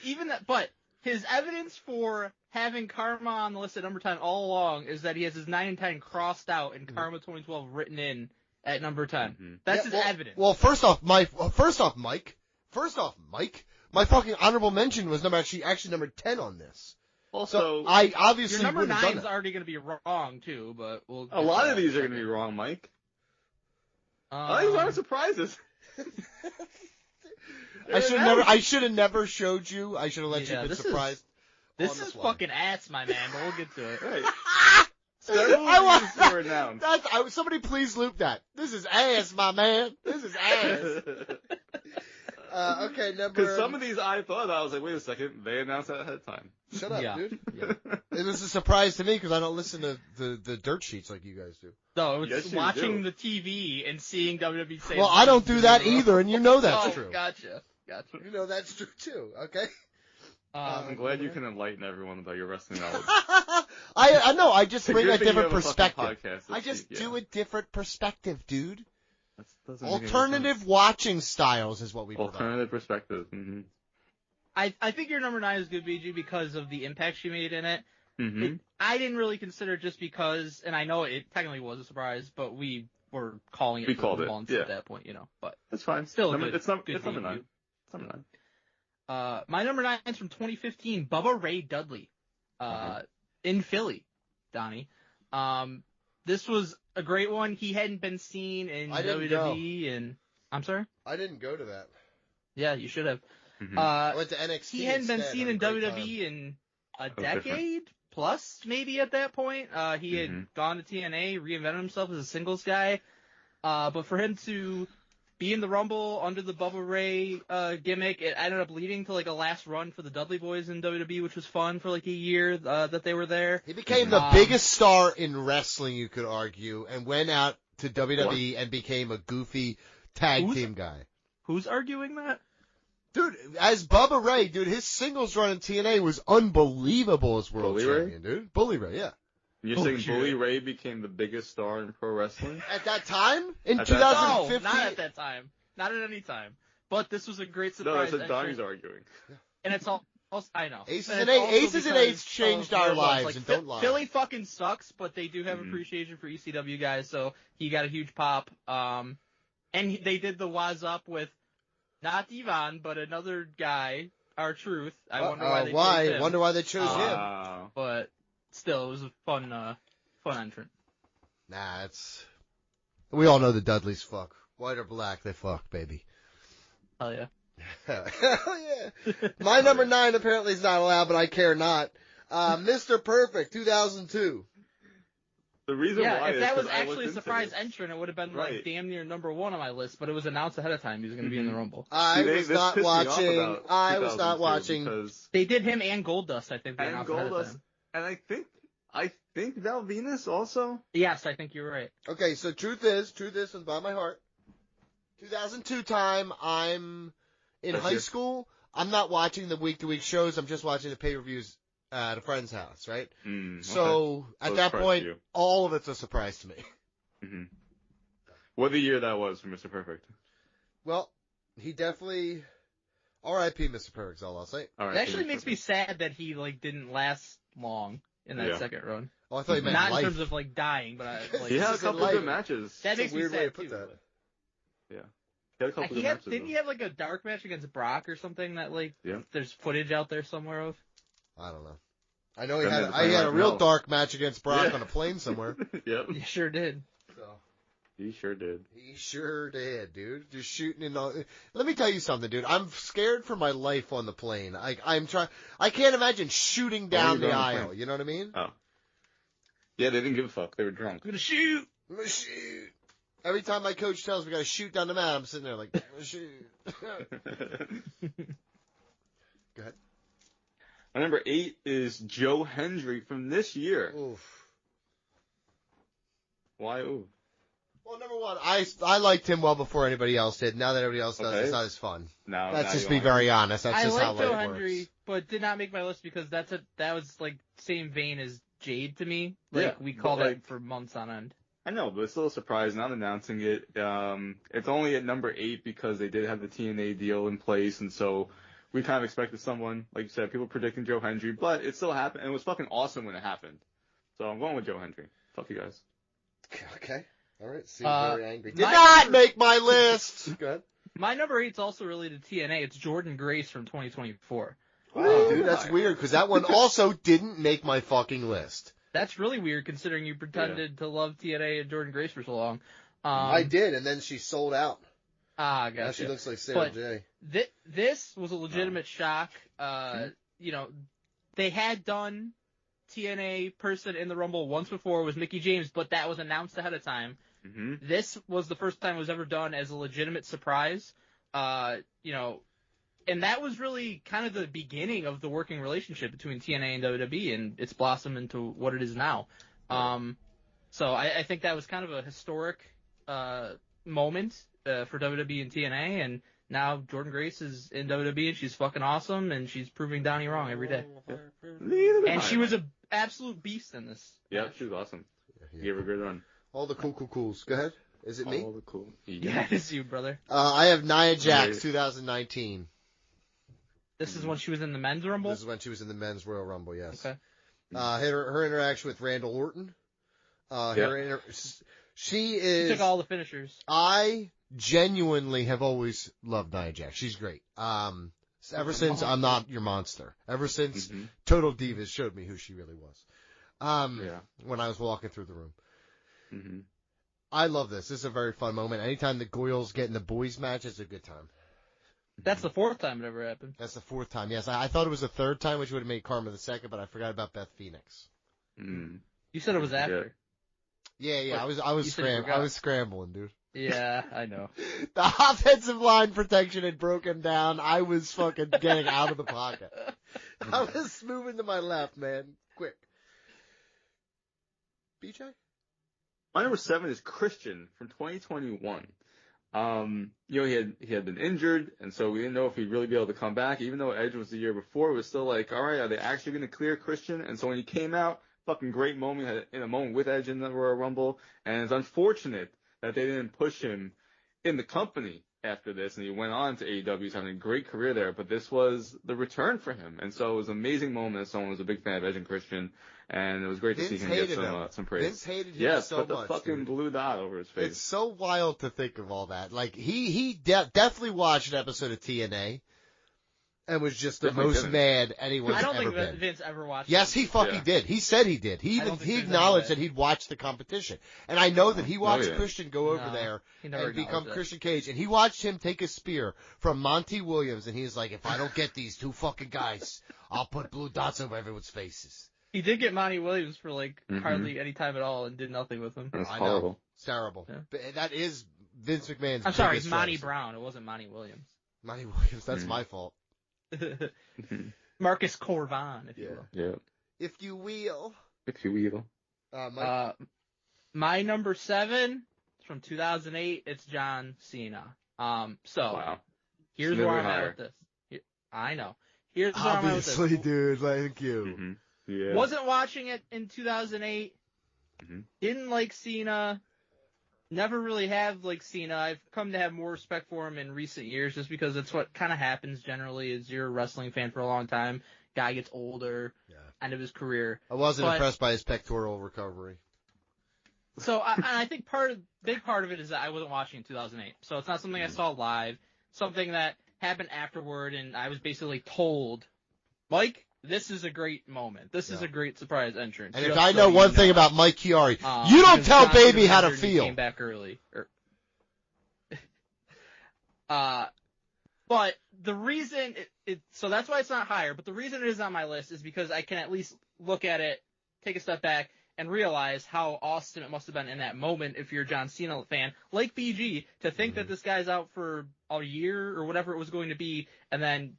but his evidence for having Karma on the list at number 10 all along is that he has his 9 and 10 crossed out and Karma 2012 written in at number 10. Mm-hmm. That's his evidence. Well, first off, Mike, my fucking honorable mention was actually number 10 on this. Also, so I obviously your number 9 is done already going to be wrong too, but a lot of these are going to be wrong, Mike. These aren't surprises. I should have never showed you. I should have let you be surprised. This is fucking ass, my man, but we'll get to it. Right. Somebody please loop that. This is ass, my man. This is ass. Okay, Because some of these I thought, I was like, wait a second, they announced that ahead of time. Shut up, dude. Yeah. It was a surprise to me because I don't listen to the dirt sheets like you guys do. No, it's watching the TV and seeing WWE say. Well, I don't do that either, and you know that's true. Gotcha. You know that's true too. Okay. I'm glad you can enlighten everyone about your wrestling knowledge. I know. I just bring a different perspective. I just do a different perspective, dude. Alternative watching styles is what we put on. Alternative perspective. Mm-hmm. I think your number 9 is good, BG, because of the impact she made in it. Mm-hmm. I didn't really consider it just because, and I know it technically was a surprise, but we were calling it for months at that point, But that's fine. Still, it's number 9. It's number 9. My number 9 is from 2015, Bubba Ray Dudley, in Philly, Donnie. This was a great one. He hadn't been seen in WWE, and I'm sorry. I didn't go to that. Yeah, you should have. Mm-hmm. I went to NXT. He hadn't been seen in WWE in a decade plus, maybe at that point. He had gone to TNA, reinvented himself as a singles guy. But for him to be in the Rumble under the Bubba Ray gimmick, it ended up leading to like a last run for the Dudley Boys in WWE, which was fun for like a year that they were there. He became the biggest star in wrestling, you could argue, and went out to WWE and became a goofy tag team guy. Who's arguing that? Dude, as Bubba Ray, his singles run in TNA was unbelievable as world champion, dude. Bully Ray, yeah. You're saying Bully Ray became the biggest star in pro wrestling? At that time? In 2015? No, not at that time. Not at any time. But this was a great surprise. No, that's what Donnie's arguing. And it's all I know. Aces and Eights changed our lives, and don't lie. Philly fucking sucks, but they do have appreciation for ECW guys, so he got a huge pop. And they did the Waz Up with not Devon, but another guy, R-Truth. I wonder why they chose him. Wonder why they chose him. But still, it was a fun entrant. Nah, we all know the Dudleys fuck. White or black, they fuck, baby. Hell yeah. Hell yeah. My number 9 apparently is not allowed, but I care not. Mr. Perfect, 2002. The reason why if that was actually a surprise entrant, it would have been like damn near number 1 on my list, but it was announced ahead of time he was going to be in the Rumble. I was not watching. They did him and Goldust, I think. And Goldust. And I think Val Venus also? Yes, I think you're right. Okay, so truth is, and by my heart, 2002 time, I'm in high school. I'm not watching the week-to-week shows. I'm just watching the pay-per-views at a friend's house, right? So at that point, all of it's a surprise to me. Mm-hmm. What the year that was for Mr. Perfect? Well, he definitely... R.I.P. Mr. Perfect is all I'll say. It actually makes me sad that he didn't last long in that second run. Oh, I thought you meant not life. in terms of dying, but he had a couple of good matches. That makes me sad way to put that. Yeah. He had a couple of matches. Didn't he have a dark match against Brock or something that there's footage out there somewhere of? I don't know. I know he Gunman had the Flame a real Marshmallow. dark match against Brock Yeah. on a plane somewhere. Yep. You sure did. So. He sure did. He sure did, dude. Just shooting in all. Let me tell you something, dude. I'm scared for my life on the plane. I'm trying. I can't imagine shooting down the aisle. You know what I mean? Oh. Yeah, they didn't give a fuck. They were drunk. I'm gonna shoot. I'm gonna shoot. Every time my coach tells me I gotta shoot down the mat, I'm sitting there like, I'm gonna shoot. Go ahead. My number 8 is Joe Hendry from this year. Oof. Why ooh? Well, number one, I liked him well before anybody else did. Now that everybody else does, Okay. it's not as fun. Now, Let's now just you be want very honest. That's I just how like Joe life Hendry, works. but did not make my list because that was like same vein as Jade to me. Like Yeah, we but, called like- it for months on end. I know, but it's still a surprise. Not announcing it. It's only at number 8 because they did have the TNA deal in place, and so we kind of expected someone, like you said, people predicting Joe Hendry, but it still happened, and it was fucking awesome when it happened. So I'm going with Joe Hendry. Fuck you guys. Okay. All right. Seems very angry. Did my not number- make my list. Go ahead. My number 8's also related to TNA. It's Jordan Grace from 2024. Oh, dude, that's weird because that one also didn't make my fucking list. That's really weird considering you pretended to love TNA and Jordan Grace for so long. I did, and then she sold out. Now Now she looks like Sarah But- J. This was a legitimate shock. You know, they had done TNA person in the Rumble once before with Mickie James, but that was announced ahead of time. Mm-hmm. This was the first time it was ever done as a legitimate surprise. You know, and that was really kind of the beginning of the working relationship between TNA and WWE, and it's blossomed into what it is now. So I think that was kind of a historic moment for WWE and TNA, and now Jordan Grace is in WWE, and she's fucking awesome, and she's proving Donnie wrong every day. And she was an absolute beast in this. Yeah, she was awesome. Gave her a good run. All the cool. Go ahead. Is it me? All the cool. Yeah, it is you, brother. I have Nia Jax, Right. 2019. This is when she was in the men's Rumble? This is when she was in the men's Royal Rumble, yes. Okay. Her interaction with Randall Orton. She is. She took all the finishers. I genuinely have always loved Nia Jax. She's great. Ever since I'm Not Your Monster. Ever since Total Divas showed me who she really was. When I was walking through the room. Mm-hmm. I love this. This is a very fun moment. Anytime the Goyles get in the boys match, it's a good time. That's the 4th time it ever happened. That's the 4th time. Yes, I thought it was the 3rd time, which would have made Karma the 2nd, but I forgot about Beth Phoenix. Mm. You said it was after. Yeah. But I was you said you forgot. I was scrambling, dude. Yeah, I know. The offensive line protection had broken down. I was fucking getting out of the pocket. I was moving to my left, man. Quick. BJ? My number 7 is Christian from 2021. You know, he had been injured, and so we didn't know if he'd really be able to come back. Even though Edge was the year before, it was still like, all right, are they actually going to clear Christian? And so when he came out, fucking great moment, had in a moment with Edge in the Royal Rumble, and it's unfortunate that they didn't push him in the company after this, and he went on to AEW. He's having a great career there, but this was the return for him, and so it was an amazing moment as someone who was a big fan of Edge and Christian, and it was great to see him get some praise. Vince hated him Yes, so put the much, fucking dude. blue dot over his face. It's so wild to think of all that. Like, he definitely watched an episode of TNA and was just the Definitely most didn't. mad anyone's I don't ever think been. Vince ever watched Yes, it. he fucking did. He said he did. He I don't think he there's acknowledged any that he'd watched the competition. And I know that he watched yeah. Christian go over No, there he never and become acknowledged that. Christian Cage. And he watched him take a spear from Monty Williams. And he was like, if I don't get these two fucking guys, I'll put blue dots over everyone's faces. He did get Monty Williams for like Mhm. hardly any time at all and did nothing with him. That's I horrible. know. It's terrible. Yeah. But that is Vince McMahon's I'm sorry, biggest Monty travesty. Brown. It wasn't Monty Williams. Monty Williams, that's Mhm. my fault. Marcus Corvan, if you will. Yeah. If you will. If you will. Mike, My number 7 is from 2008. It's John Cena. So Wow. here's where I'm Significantly at higher. with this. I know. Here's where I'm at with this. obviously, dude, thank you. Mm-hmm. Yeah. Wasn't watching it in 2008. Mhm. Didn't like Cena. Never really have liked Cena. I've come to have more respect for him in recent years just because that's what kind of happens generally is you're a wrestling fan for a long time. Guy gets older, end of his career. I wasn't But- impressed by his pectoral recovery. So I think big part of it is that I wasn't watching in 2008. So it's not something I saw live. Something that happened afterward, and I was basically told, Mike, this is a great moment. This is a great surprise entrance. And if I know one thing about Mike Chiari, you don't tell baby how to feel. Came back early. But the reason so that's why it's not higher, but the reason it is on my list is because I can at least look at it, take a step back, and realize how awesome it must have been in that moment if you're a John Cena fan, like BG, to think that this guy's out for a year or whatever it was going to be, and then,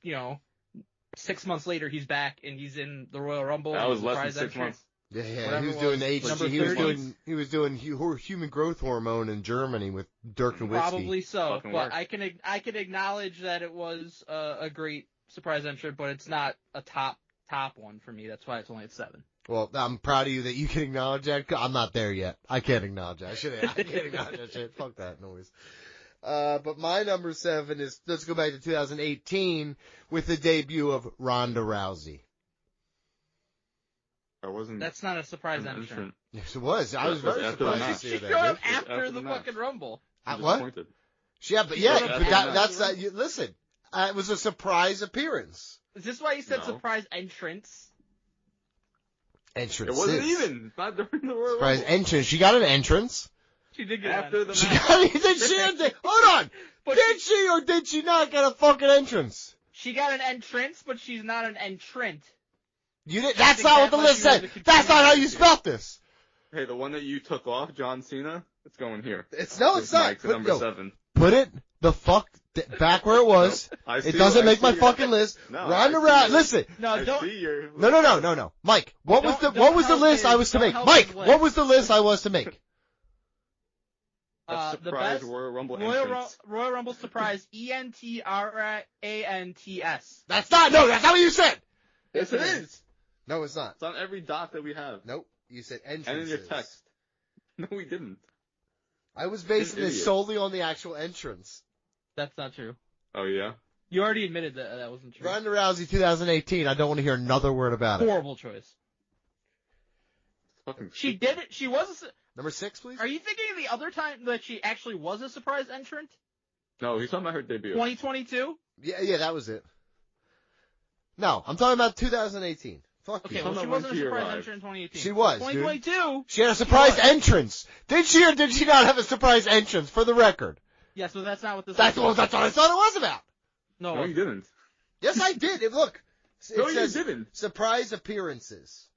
6 months later he's back and he's in the Royal Rumble. That was less than 6 months. Yeah, he was doing HG. He was doing human growth hormone in Germany with Dirk Nowitzki. Probably so, Fucking but work. I can acknowledge that it was a great surprise entrance, but it's not a top one for me. That's why it's only at 7. Well, I'm proud of you that you can acknowledge that. I'm not there yet. I can't acknowledge that. I can't acknowledge that shit. Fuck that noise. But my number 7 is, let's go back to 2018 with the debut of Ronda Rousey. That's not a surprise entrance. Yes, it was. I was very surprised to see She that. showed up after the fucking Rumble. What? But that's listen. It was a surprise appearance. Is this why you said surprise entrance? Entrance. It wasn't even. Not during the Royal Surprise Rumble. entrance. She got an entrance. She did get After the She match. got it. Hold on. Did she or did she not get a fucking entrance? She got an entrance, but she's not an entrant. You did. That's not what the list said. That's not how you spelled this. Hey, the one that you took off, John Cena, it's going here. It's This not. Mike's number 7. Put it the fuck back where it was. I see It doesn't I make see my your- fucking list. No, Ronda I see Rousey. your- Listen. No, I don't. see your- No. Mike, what was the Don't list help I was to his- make? don't Mike, help his what was the list I was to make? That's The surprise best Royal Rumble Royal entrance. Rumble surprise ENTRANTS. That's not what you said. Yes, it is. No, it's not. It's on every doc that we have. Nope. You said entrances. And in your text. No, we didn't. I was basing An this idiot. solely on the actual entrance. That's not true. Oh, yeah? You already admitted that wasn't true. Ronda Rousey 2018. I don't want to hear another word about it. Horrible choice. Fucking She did it. She was. Number 6, please. Are you thinking of the other time that she actually was a surprise entrant? No, he's talking about her debut. 2022. Yeah, that was it. No, I'm talking about 2018. Fuck Okay, you. well, Talking she about wasn't when a she surprise arrived. entrant in 2018. She was, dude. 2022. She had a surprise She was. entrance. Did she or did she not have a surprise entrance? For the record, Yes, but that's not what this. that's what I thought it was about. No. No, you didn't. Yes, I did. Look, it No, you says didn't. surprise appearances.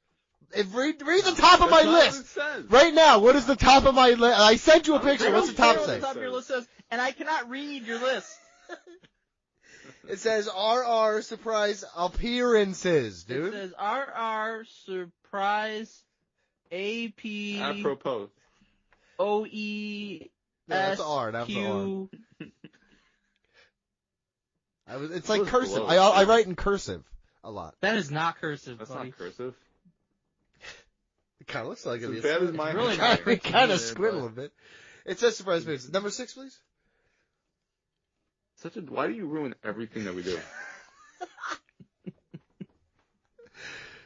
Read the top of my That's not what list it says. right now. What is the top of my list? I sent you a I picture. I What's don't the top care what say? the top of your list says, and I cannot read your list. It says RR surprise appearances, It dude. says RR surprise AP Apropos. OE No, that's R. That's the R. Q. It's like What's cursive. below? I write in cursive a lot. That is not cursive, That's buddy. not cursive. It kind of looks like It's it. as bad as mine. really handwriting. not. It kind of either, squint a but- little bit. It says surprise appearances. Number 6, please. Why do you ruin everything that we do?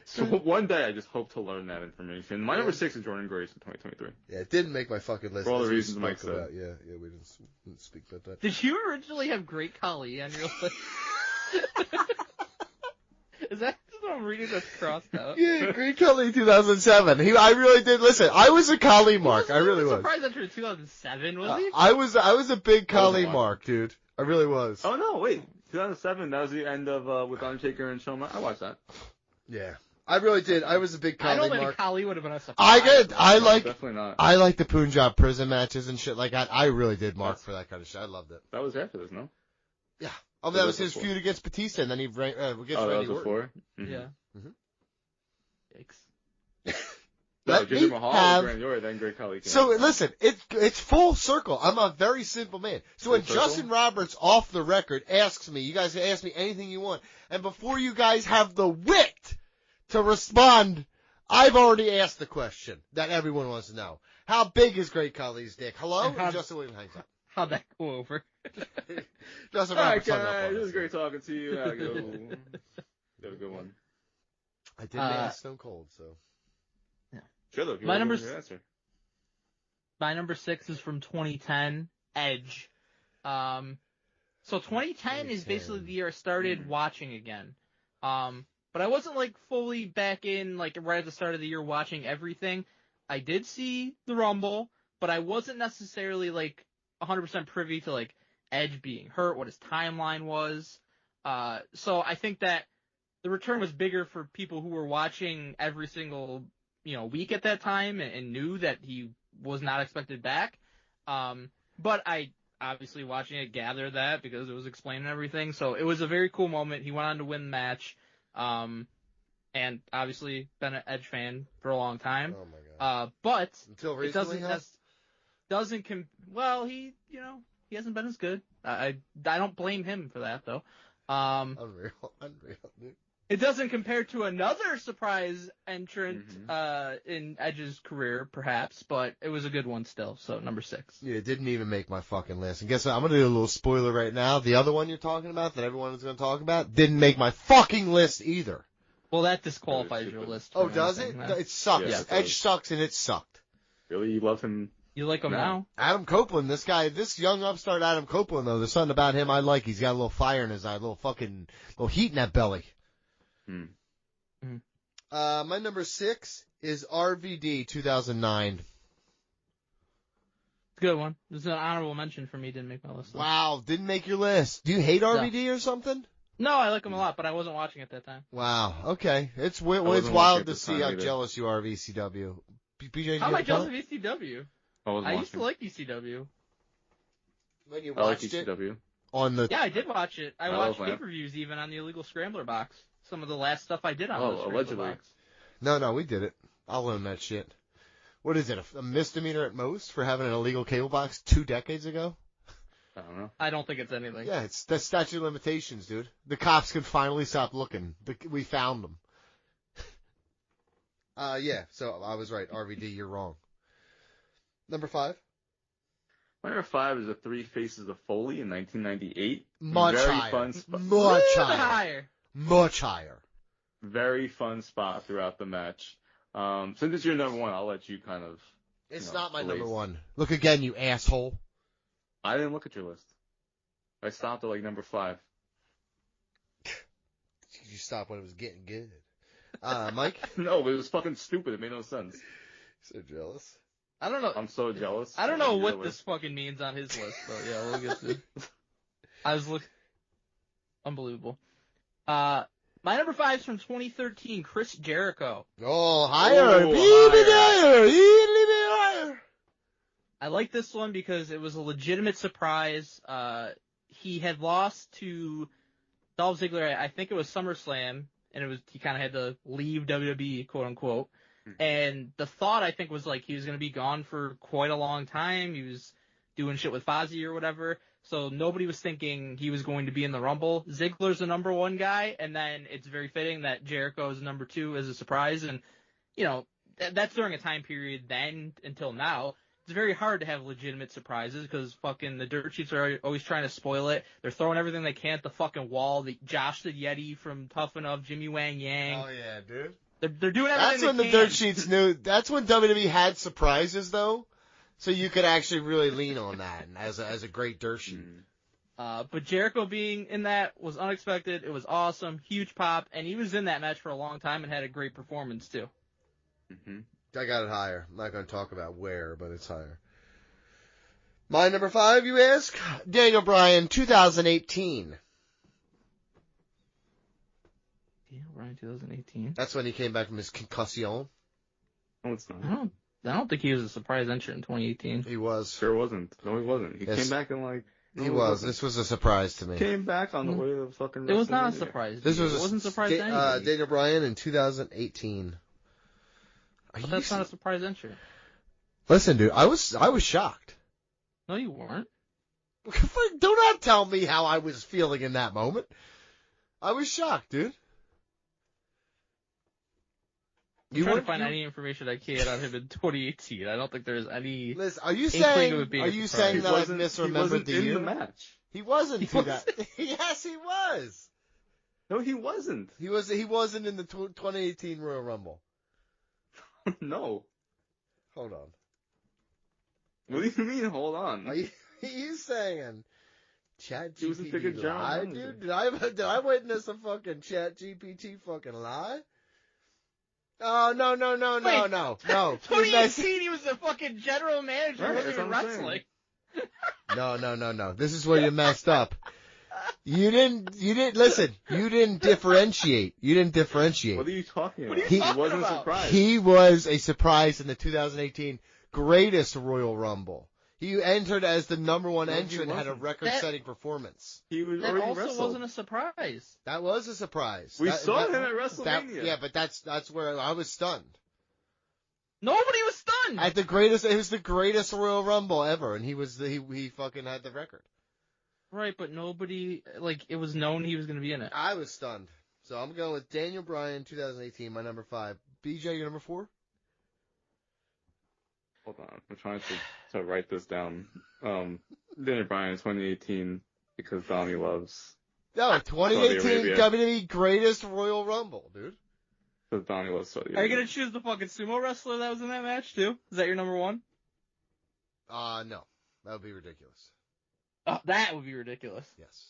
So one day I just hope to learn that information. My number 6 is Jordan Grace in 2023. Yeah, it didn't make my fucking list. For all the as we reasons spoke Mike said. about. Yeah, we didn't speak about that. Did you originally have Great Khali on your list? Is that just what I'm reading that's crossed out? Yeah, Green Khali 2007. I really did. Listen, I was a Khali mark. I really was. Surprise entry in 2007, was he? I was a big Khali one. mark, dude. I really was. Oh no, wait. 2007, that was the end of with Undertaker and Shawn. I watched that. Yeah, I really did. I was a big I Khali don't think mark. Khali would have been a surprise. I like Definitely not. the Punjab prison matches and shit like that. I really did mark for that kind of shit. I loved it. That was after this, no? Yeah. Oh, that was that his before? feud against Batista, and then he against Oh, that Randy was Orton. before? Mhm. Yeah. Mhm. Yikes. No, Let Jinder me Mahal have- was Randy Orton, then Great Khali came So out. listen, it's full circle. I'm a very simple man. So when Full circle? Justin Roberts off the record asks me, you guys can ask me anything you want, and before you guys have the wit to respond, I've already asked the question that everyone wants to know. How big is Great Khali's dick? Hello? And how- And Justin Williams hangs up. How'd that go over? Justin All right, Roberts hung up guys, on it us. was great talking to you. Have a good one. I didn't ask Stone Cold, so. Should have. My number's- Your answer. My number 6 is from 2010, Edge. So 2010 is basically the year I started watching again. but I wasn't like fully back in like right at the start of the year watching everything. I did see the Rumble, but I wasn't necessarily like 100% privy to like Edge being hurt, what his timeline was. So I think that the return was bigger for people who were watching every single, week at that time and knew that he was not expected back. But I obviously watching it gathered that because it was explaining everything. So it was a very cool moment. He went on to win the match. And obviously been an Edge fan for a long time. Oh my god. But Until it recently, he hasn't been as good. I don't blame him for that though. Unreal, dude. It doesn't compare to another surprise entrant in Edge's career, perhaps, but it was a good one still. So number 6. Yeah, it didn't even make my fucking list. And guess what? I'm gonna do a little spoiler right now. The other one you're talking about, that everyone is gonna talk about, didn't make my fucking list either. Well, that disqualifies your list. Oh, does it? It sucks. Yeah, Edge sucks, and it sucked. Really, you love him? You like him now? Adam Copeland, this young upstart Adam Copeland, though, there's something about him I like. He's got a little fire in his eye, a little heat in that belly. My number 6 is RVD 2009. Good one. This is an honorable mention for me. Didn't make my list. Wow, didn't make your list. Do you hate RVD or something? No, I like him a lot, but I wasn't watching at that time. Wow, okay. It's wild to see how jealous you are of ECW. BJ, how am I jealous of ECW? I used to like ECW. When you I like watched it ECW. on the... Yeah, I did watch it. I watched love pay-per-views even on the Illegal Scrambler box. Some of the last stuff I did on the Scrambler allegedly. box. No, we did it. I'll own that shit. What is it, a misdemeanor at most for having an illegal cable box 2 decades ago? I don't know. I don't think it's anything. Yeah, it's the statute of limitations, dude. The cops could finally stop looking. We found them. Yeah, so I was right. RVD, you're wrong. Number 5? My number 5 is the Three Faces of Foley in 1998. Much Very higher. fun spot. Much higher. Much higher. Very fun spot throughout the match. Since it's your number 1, I'll let you kind of... It's not my blaze. number 1. Look again, you asshole. I didn't look at your list. I stopped at like number 5. You stopped when it was getting good. Mike? No, it was fucking stupid. It made no sense. So jealous. I don't know. I'm so jealous. I don't know what this fucking means on his list, but yeah, we'll get to it. I was looking. Unbelievable. My number 5 is from 2013, Chris Jericho. Oh, higher. Oh, Even higher. I like this one because it was a legitimate surprise. He had lost to Dolph Ziggler, I think it was SummerSlam, and he kind of had to leave WWE, quote unquote. And the thought, I think, was like he was going to be gone for quite a long time. He was doing shit with Fozzy or whatever. So nobody was thinking he was going to be in the Rumble. Ziggler's the number 1 guy, and then it's very fitting that Jericho is number 2 as a surprise. And, that's during a time period then until now. It's very hard to have legitimate surprises because fucking the dirt sheets are always trying to spoil it. They're throwing everything they can at the fucking wall. Josh the Yeti from Tough Enough, Jimmy Wang Yang. Oh, yeah, dude. They're doing everything That's when they the can. dirt sheets knew. That's when WWE had surprises, though. So you could actually really lean on that as a great dirt sheet. But Jericho being in that was unexpected. It was awesome. Huge pop. And he was in that match for a long time and had a great performance, too. Mm-hmm. I got it higher. I'm not going to talk about where, but it's higher. My number 5, you ask? Daniel Bryan, 2018. Daniel Bryan, 2018. That's when he came back from his concussion. No, it's not. I don't think he was a surprise entrant in 2018. He was. Sure wasn't. No, he wasn't. He came back in like... He was. This was a surprise to me. Came back on the way to fucking... It was not a surprise. This was it wasn't a surprise to anybody. Daniel Bryan in 2018. But that's not a surprise entrant. Listen, dude, I was shocked. No, you weren't. Do not tell me how I was feeling in that moment. I was shocked, dude. I'm trying to find any information I can on him in 2018. I don't think there's any. Listen, are you inkling of saying? it being Are a you surprise. saying that I misremembered the in year? the match. He wasn't. He that. Yes, he was. No, he wasn't. He was. He wasn't in the 2018 Royal Rumble. No. Hold on. What do you mean? Hold on. Are you saying Chat He was a GPT bigger general lie, manager. dude? Did I witness a fucking Chat GPT fucking lie? Oh, no. Wait. No. 2018, he was the fucking general manager Right, of that's Women what I'm saying. Wrestling. No. This is where you messed up. You didn't listen. You didn't differentiate. What are you talking about? What are you He talking wasn't about? surprised. He was a surprise in the 2018 greatest Royal Rumble. He entered as the number one No, he entrant, had a wasn't. record-setting performance. He was That already also wrestled. wasn't a surprise. That was a surprise. We saw him at WrestleMania. Yeah, but that's where I was stunned. Nobody was stunned. It was the greatest Royal Rumble ever, and he fucking had the record. Right, but nobody, it was known he was going to be in it. I was stunned. So I'm going with Daniel Bryan, 2018, my number 5. BJ, your number 4? Hold on, I'm trying to write this down. Daniel Bryan 2018 because Donnie loves. No, 2018 Saudi Arabia. WWE greatest Royal Rumble, dude. Because Donnie loves Saudi Are you Arabia. going to choose the fucking sumo wrestler that was in that match, too? Is that your number 1? No. That would be ridiculous. Oh, that would be ridiculous. Yes.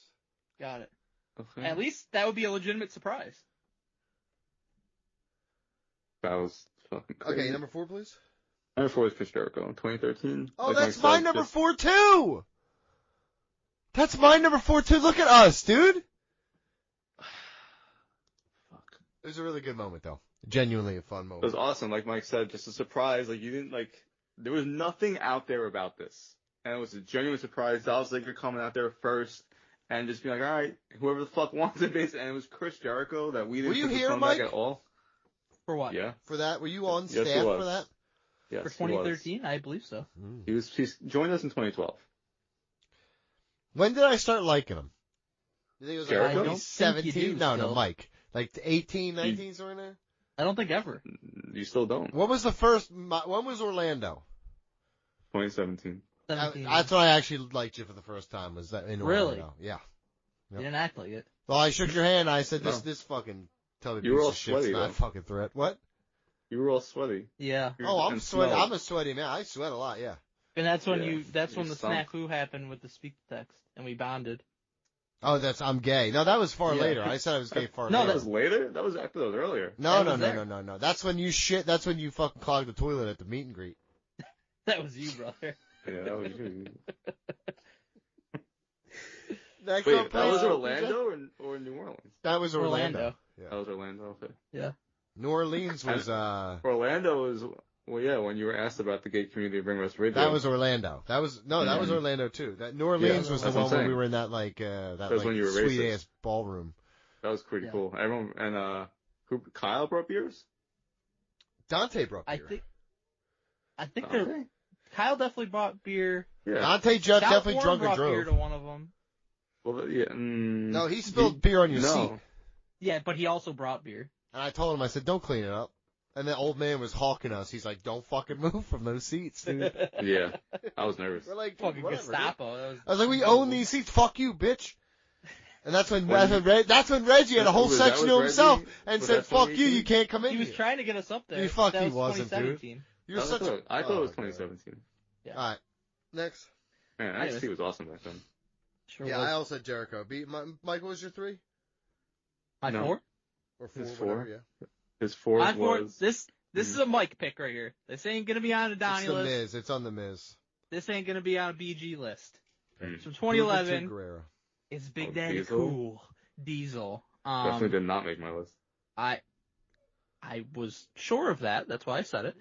Got it. Okay. At least that would be a legitimate surprise. That was fucking crazy. Okay, number 4, please. Number 4 is Chris Jericho in 2013. Oh, Like that's Mike my said, number just- 4 too. That's my number 4 too. Look at us, dude. Fuck. It was a really good moment, though. Genuinely a fun It moment. was awesome. Like Mike said, just a surprise. Like you didn't there was nothing out there about this. And it was a genuine surprise. Dolph Ziggler coming out there first and just being like, all right, whoever the fuck wants it, basically. And it was Chris Jericho that we Were didn't you think would here, come Mike? back at all. For what? Yeah. For that, were you on Yes, staff he was. for that? Yes, For he was. 2013? I believe so. He's joined us in 2012. When did I start liking him? You think it was Jericho? like I don't think 17? you do No, still. Mike. Like 18, 19, somewhere in there? I don't think ever. You still don't. What was the first, when was Orlando? 2017. 17. That's when I actually liked you for the first time, was that in Really? Orlando. Yeah. You didn't act like it. Well, I shook your hand and I said, No. this fucking tell me You were piece all of shit's sweaty, not a though. fucking threat. What? You were all sweaty. Yeah. Oh, I'm And sweaty. smelled. I'm a sweaty man. I sweat a lot, yeah. And that's when Yeah, that's when you the stunk. snafu happened with the speak to text, and we bonded. Oh, I'm gay. No, that was far Yeah. later. I said I was gay far No, later. That was later? That was after that was earlier. No. was there. No. That's when you shit. That's when you fucking clogged the toilet at the meet and greet. That was you, brother. Yeah, that was you. Next Wait, up, that please. was Orlando or New Orleans? That was Orlando. That was Orlando, okay. Yeah. New Orleans was Orlando was, well, yeah, when you were asked about the gay community of Ring Rust Radio. that was Orlando. That was Orlando too. That New Orleans Yeah, was the that's what one I'm when we saying. were in that that was when you were sweet racist. ass ballroom. That was pretty Yeah. cool. Everyone, and, Kyle brought beers? Dante brought I beer. think Okay. Kyle definitely bought beer. Yeah. Dante Scout definitely Warren drunk and brought beer drove. to one of them. Well, yeah. No, he spilled beer on your seat, Yeah, but he also brought beer. and I told him, I said, "Don't clean it up." And the old man was hawking us. He's like, "Don't fucking move from those seats, dude." Yeah. I was nervous. We're like, Fucking whatever, dude. Gestapo. That was I was like, "We own these seats. Fuck you, bitch." And that's when Reggie had a whole Was that section with to himself Reggie? and Was said, that "Fuck you, 2018? you can't come in He was here." trying to get us up there. You fuck, that he was wasn't, dude. 2017. You're I such a. thought it was Oh, 2017. Yeah. All right, next. Man, Anyways. NXT was awesome back then. Sure Yeah, was. I also said Jericho. Mike, what was your 3 My No. 4? or 4? His 4. Whatever, yeah. His fourth My 4. was... This is a Mike pick right here. This ain't gonna be on a Donnie It's the list. Miz. It's on the Miz. This ain't gonna be on a BG list. Mm. It's from Ruben 2011. Guerrero. It's Big Oh, Daddy Diesel? Cool. Diesel. Definitely did not make my list. I was sure of that. That's why I said it.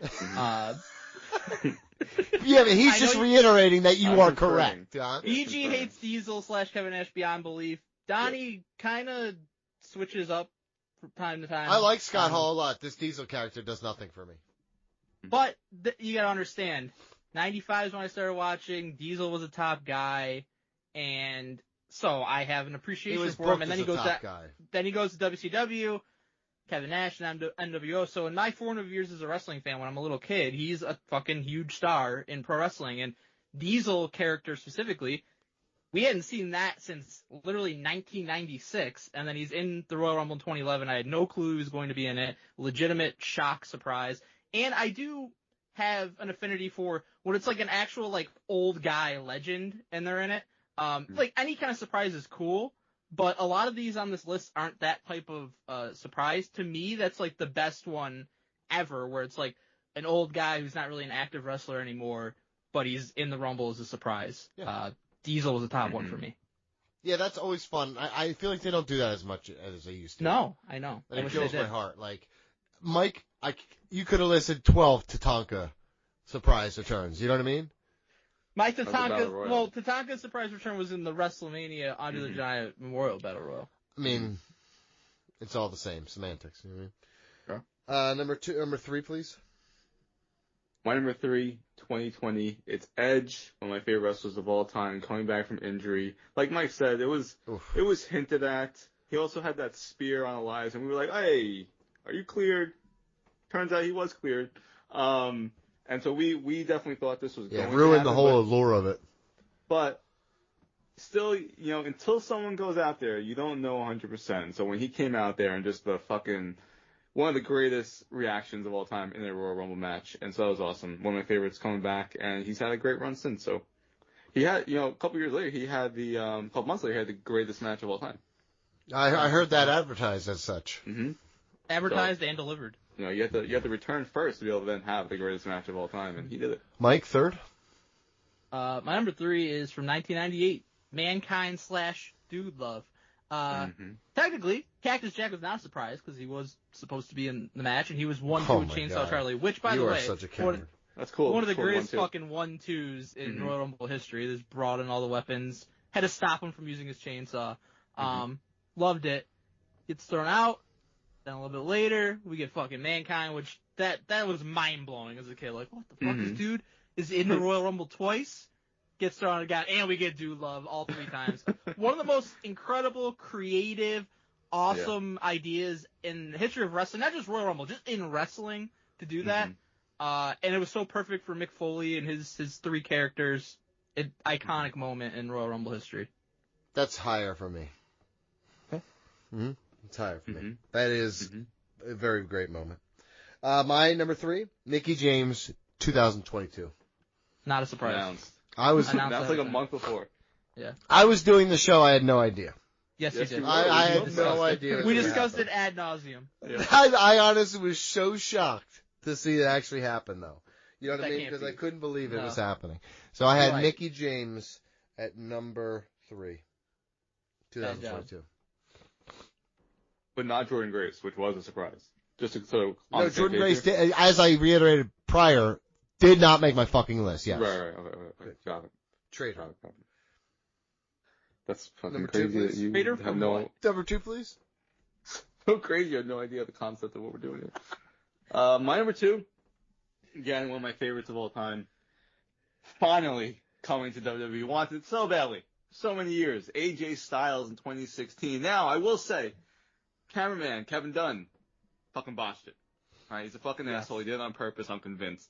Yeah, but he's I just know you- reiterating that you I'm are confirming. correct. Huh? BG confirmed. hates Diesel / Kevin Nash beyond belief. Donnie kind of switches up from time to time. I like Scott Hall a lot. This Diesel character does nothing for me. But you gotta understand, 95 is when I started watching. Diesel was a top guy, and so I have an He appreciation was for him. booked And then as he a goes top to guy. then he goes to WCW, Kevin Nash and NWO. So in my formative years as a wrestling fan, when I'm a little kid, he's a fucking huge star in pro wrestling. And Diesel character specifically, we hadn't seen that since literally 1996. And then he's in the Royal Rumble in 2011. I had no clue he was going to be in it. Legitimate shock, surprise. And I do have an affinity for when it's like an actual like old guy legend and they're in it. Like any kind of surprise is cool, but a lot of these on this list aren't that type of surprise. To me, that's like the best one ever, where it's like an old guy who's not really an active wrestler anymore, but he's in the Rumble as a surprise. Yeah. Diesel was the top one for me. Yeah, that's always fun. I feel like they don't do that as much as they used to. No, I know. And I it wish kills they my did. heart. Like, Mike, you could have listed 12 Tatanka surprise returns. You know what I mean? My the Battle Tatanka, Royal. well, Tatanka's surprise return was in the WrestleMania Andre the Giant Memorial Battle Royal. I mean, it's all the same semantics. You know what Sure. I mean? Number 3, please. My number 3, 2020. It's Edge, one of my favorite wrestlers of all time, coming back from injury. Like Mike said, it was hinted at. He also had that spear on Elias, and we were like, "Hey, are you cleared?" Turns out he was cleared. And so we definitely thought this was going to ruined happen, the whole allure of it. But still, until someone goes out there, you don't know 100%. So when he came out there and just the fucking one of the greatest reactions of all time in a Royal Rumble match, and so that was awesome. One of my favorites coming back, and he's had a great run since. So he had, a couple years later, he had couple months later, he had the greatest match of all time. I heard that advertised as such. Mm-hmm. Advertised and delivered. You have to return first to be able to then have the greatest match of all time, and he did it. Mike, third? My number 3 is from 1998, Mankind / Dude Love. Technically, Cactus Jack was not a surprise because he was supposed to be in the match, and he was 1-2 with Chainsaw God. Charlie, which, by the You are way, such a coward. That's cool. one of the Cool greatest 1-2. fucking 1-2s in Royal Rumble history. This brought in all the weapons, had to stop him from using his chainsaw. Loved it. Gets thrown out. Then a little bit later, we get fucking Mankind, which that was mind blowing as a kid. Like, what the fuck? This dude is in the Royal Rumble twice. Gets thrown again, and we get Dude Love all 3 times. One of the most incredible, creative, awesome ideas in the history of wrestling, not just Royal Rumble, just in wrestling to do that. And it was so perfect for Mick Foley and his 3 characters. Iconic moment in Royal Rumble history. That's higher for me. It's higher for me. That is a very great moment. My number 3, Mickie James, 2022. Not a surprise. Announced. Announced That's like a month before. Yeah. I was doing the show. I had no idea. Yes, you did. I had no idea. We discussed it ad nauseum. Yeah. I honestly was so shocked to see it actually happen, though. You know what I mean? can't Because be. I couldn't believe it No. was happening. So I had Right. Mickie James at number 3, 2022. But not Jordan Grace, which was a surprise. Just so on No, the same Jordan page Grace, as I reiterated prior, did not make my fucking list. Yes. here? Right. Okay. Got it. Trade Got it. That's fucking Number 2, crazy that please. you Trader have from no. what? Number 2, please. So crazy, you have no idea the concept of what we're doing here. My number 2, again, one of my favorites of all time. Finally coming to WWE. Wanted it so badly. So many years. AJ Styles in 2016. Now, I will say, cameraman Kevin Dunn fucking botched it. Alright, he's a fucking asshole. He did it on purpose, I'm convinced.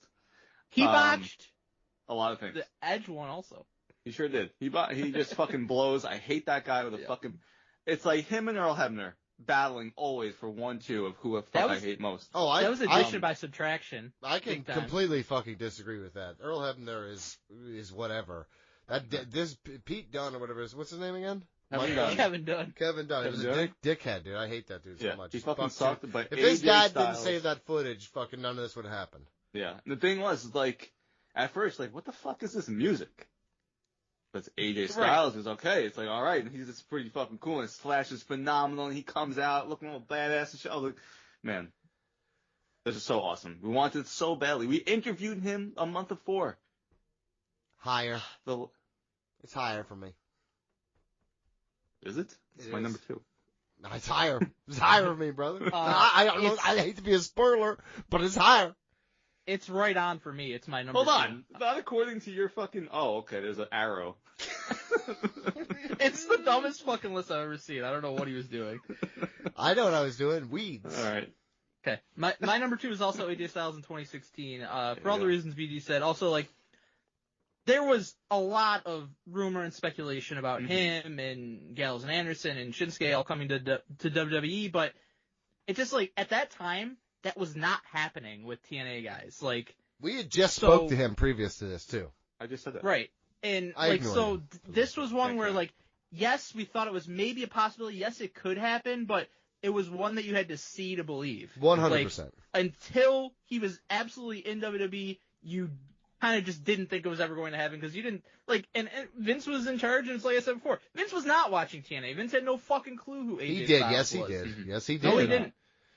He botched A lot of things. the Edge one also. He sure did. He just fucking blows. I hate that guy with a fucking. It's like him and Earl Hebner battling always for 1-2 of who I hate most. Oh, That was addition by subtraction. I can Big time. completely fucking disagree with that. Earl Hebner is whatever. This Pete Dunne or whatever is, what's his name again? Kevin Dunn. Kevin Dunn. Kevin Dunn. He was Kevin a dickhead, dude. I hate that dude so Yeah, much. he fucking Fuck, sucked. But if his AJ dad Styles, didn't save that footage, fucking none of this would have happened. Yeah. And the thing was, like, at first, like, what the fuck is this music? But AJ Styles is okay. It's like, all right, and he's just pretty fucking cool. And his Slash is phenomenal. And he comes out looking all badass and shit. I was like, man, this is so awesome. We wanted it so badly. We interviewed him a month before. Higher. The It's higher for me. Is it? It's It my is. number 2. No, it's higher. It's higher for me, brother. I hate to be a spoiler, but it's higher. It's right on for me. It's my number Hold 2. on. Not according to your fucking. Oh, okay. There's an arrow. It's the dumbest fucking list I've ever seen. I don't know what he was doing. I know what I was doing. Weeds. All right. Okay. My number 2 is also AJ Styles in 2016. For all the reasons BG said. Also, like, there was a lot of rumor and speculation about him and Gallows and Anderson and Shinsuke all coming to WWE, but it just, like, at that time, that was not happening with TNA guys. Like, We had just spoke to him previous to this, too. I just said that. right. And I like, have no so idea. this was one where Okay. like, yes, we thought it was maybe a possibility. Yes, it could happen, but it was one that you had to see to believe. 100%. Until he was absolutely in WWE, you kind of just didn't think it was ever going to happen because you didn't like. And Vince was in charge, and it's like I said before, Vince was not watching TNA. Vince had no fucking clue who AJ He did. Styles Yes, he was. did. Mhm. Yes, he did. No, he didn't.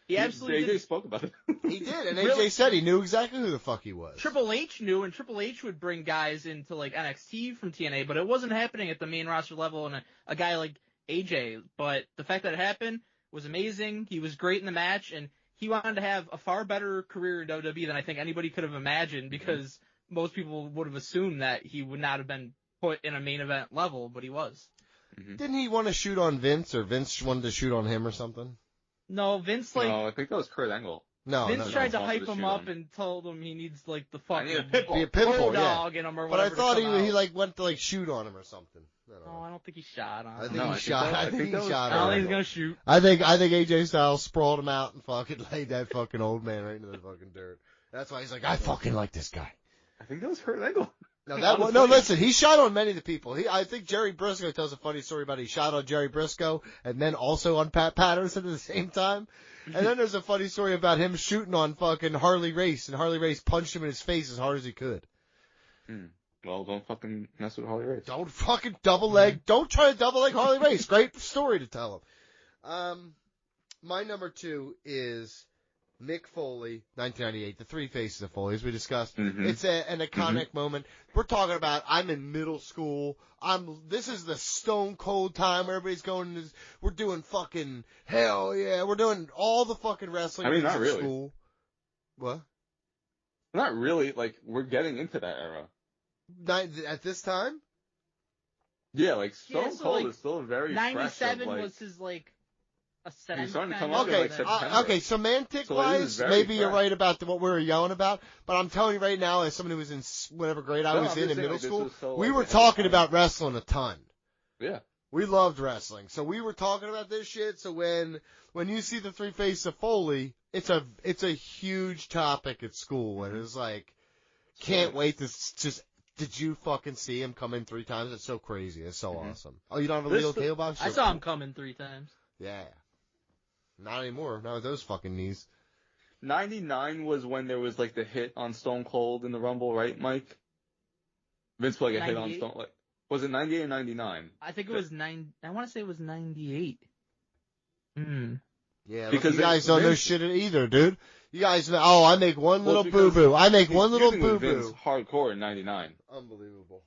He absolutely AJ didn't. spoke about it. He did, and AJ Really? said he knew exactly who the fuck he was. Triple H knew, and Triple H would bring guys into like NXT from TNA, but it wasn't happening at the main roster level. And a guy like AJ, but the fact that it happened was amazing. He was great in the match, and he wanted to have a far better career in WWE than I think anybody could have imagined, because most people would have assumed that he would not have been put in a main event level, but he was. Didn't he want to shoot on Vince, or Vince wanted to shoot on him or something? No, Vince No, I think that was Kurt Angle. No, Vince no, tried no. to wanted hype to him shoot up him. and told him he needs like the I need a fucking pit bull. Be a pit bull, yeah. dog in him or But I whatever. thought to come he out. like went to like shoot on him or something. I don't No, know. I don't think he shot on I him. think No, he I think shot. that- I I think think he that was shot. I don't on think him. he's gonna shoot. I think AJ Styles sprawled him out and fucking laid that fucking old man right into the fucking dirt. That's why he's like, I fucking like this guy. I think that was Kurt Angle. No, no, listen, he shot on many of the people. I think Jerry Briscoe tells a funny story about he shot on Jerry Briscoe and then also on Pat Patterson at the same time. And then there's a funny story about him shooting on fucking Harley Race, and Harley Race punched him in his face as hard as he could. Well, don't fucking mess with Harley Race. Don't fucking double leg. Don't try to double leg Harley Race. Great story to tell him. My number 2 is Mick Foley, 1998, the Three Faces of Foley, as we discussed. It's an iconic moment. We're talking about, I'm in middle school. This is the stone cold time where everybody's going, we're doing fucking, hell yeah, we're doing all the fucking wrestling. I mean, things not at really. School. What? Not really. Like, we're getting into that era. At this time? Yeah, like Yeah, Stone so, Cold like, is still very fresh. 97 like, was his like He's starting to ascent. come up in, Okay, like, September. okay, semantic So it is wise, very maybe you're fresh. right about what we were yelling about, but I'm telling you right now, as someone who was in whatever grade I No, was I'm in just saying, middle like, this school, was so, we like, were ahead of talking time. about wrestling a ton. Yeah. We loved wrestling, so we were talking about this shit. So when you see the Three Faces of Foley, it's a huge topic at school, and it's like, can't wait to just. Did you fucking see him come in 3 times? It's so crazy. It's so awesome. Oh, you don't have a Leo Cable box? I saw him coming 3 times. Yeah. Not anymore. Not with those fucking knees. 99 was when there was, like, the hit on Stone Cold in the Rumble, right, Mike? Vince put, like, a hit on 98? Stone... Like, was it 98 or 99? I think it was 9. I want to say it was 98. Yeah, Because you guys don't know Vince- shit either, dude. You guys know, I make one Well, little it's because boo-boo. I make he's one little feuding with Vince boo-boo. hardcore in 99. Unbelievable.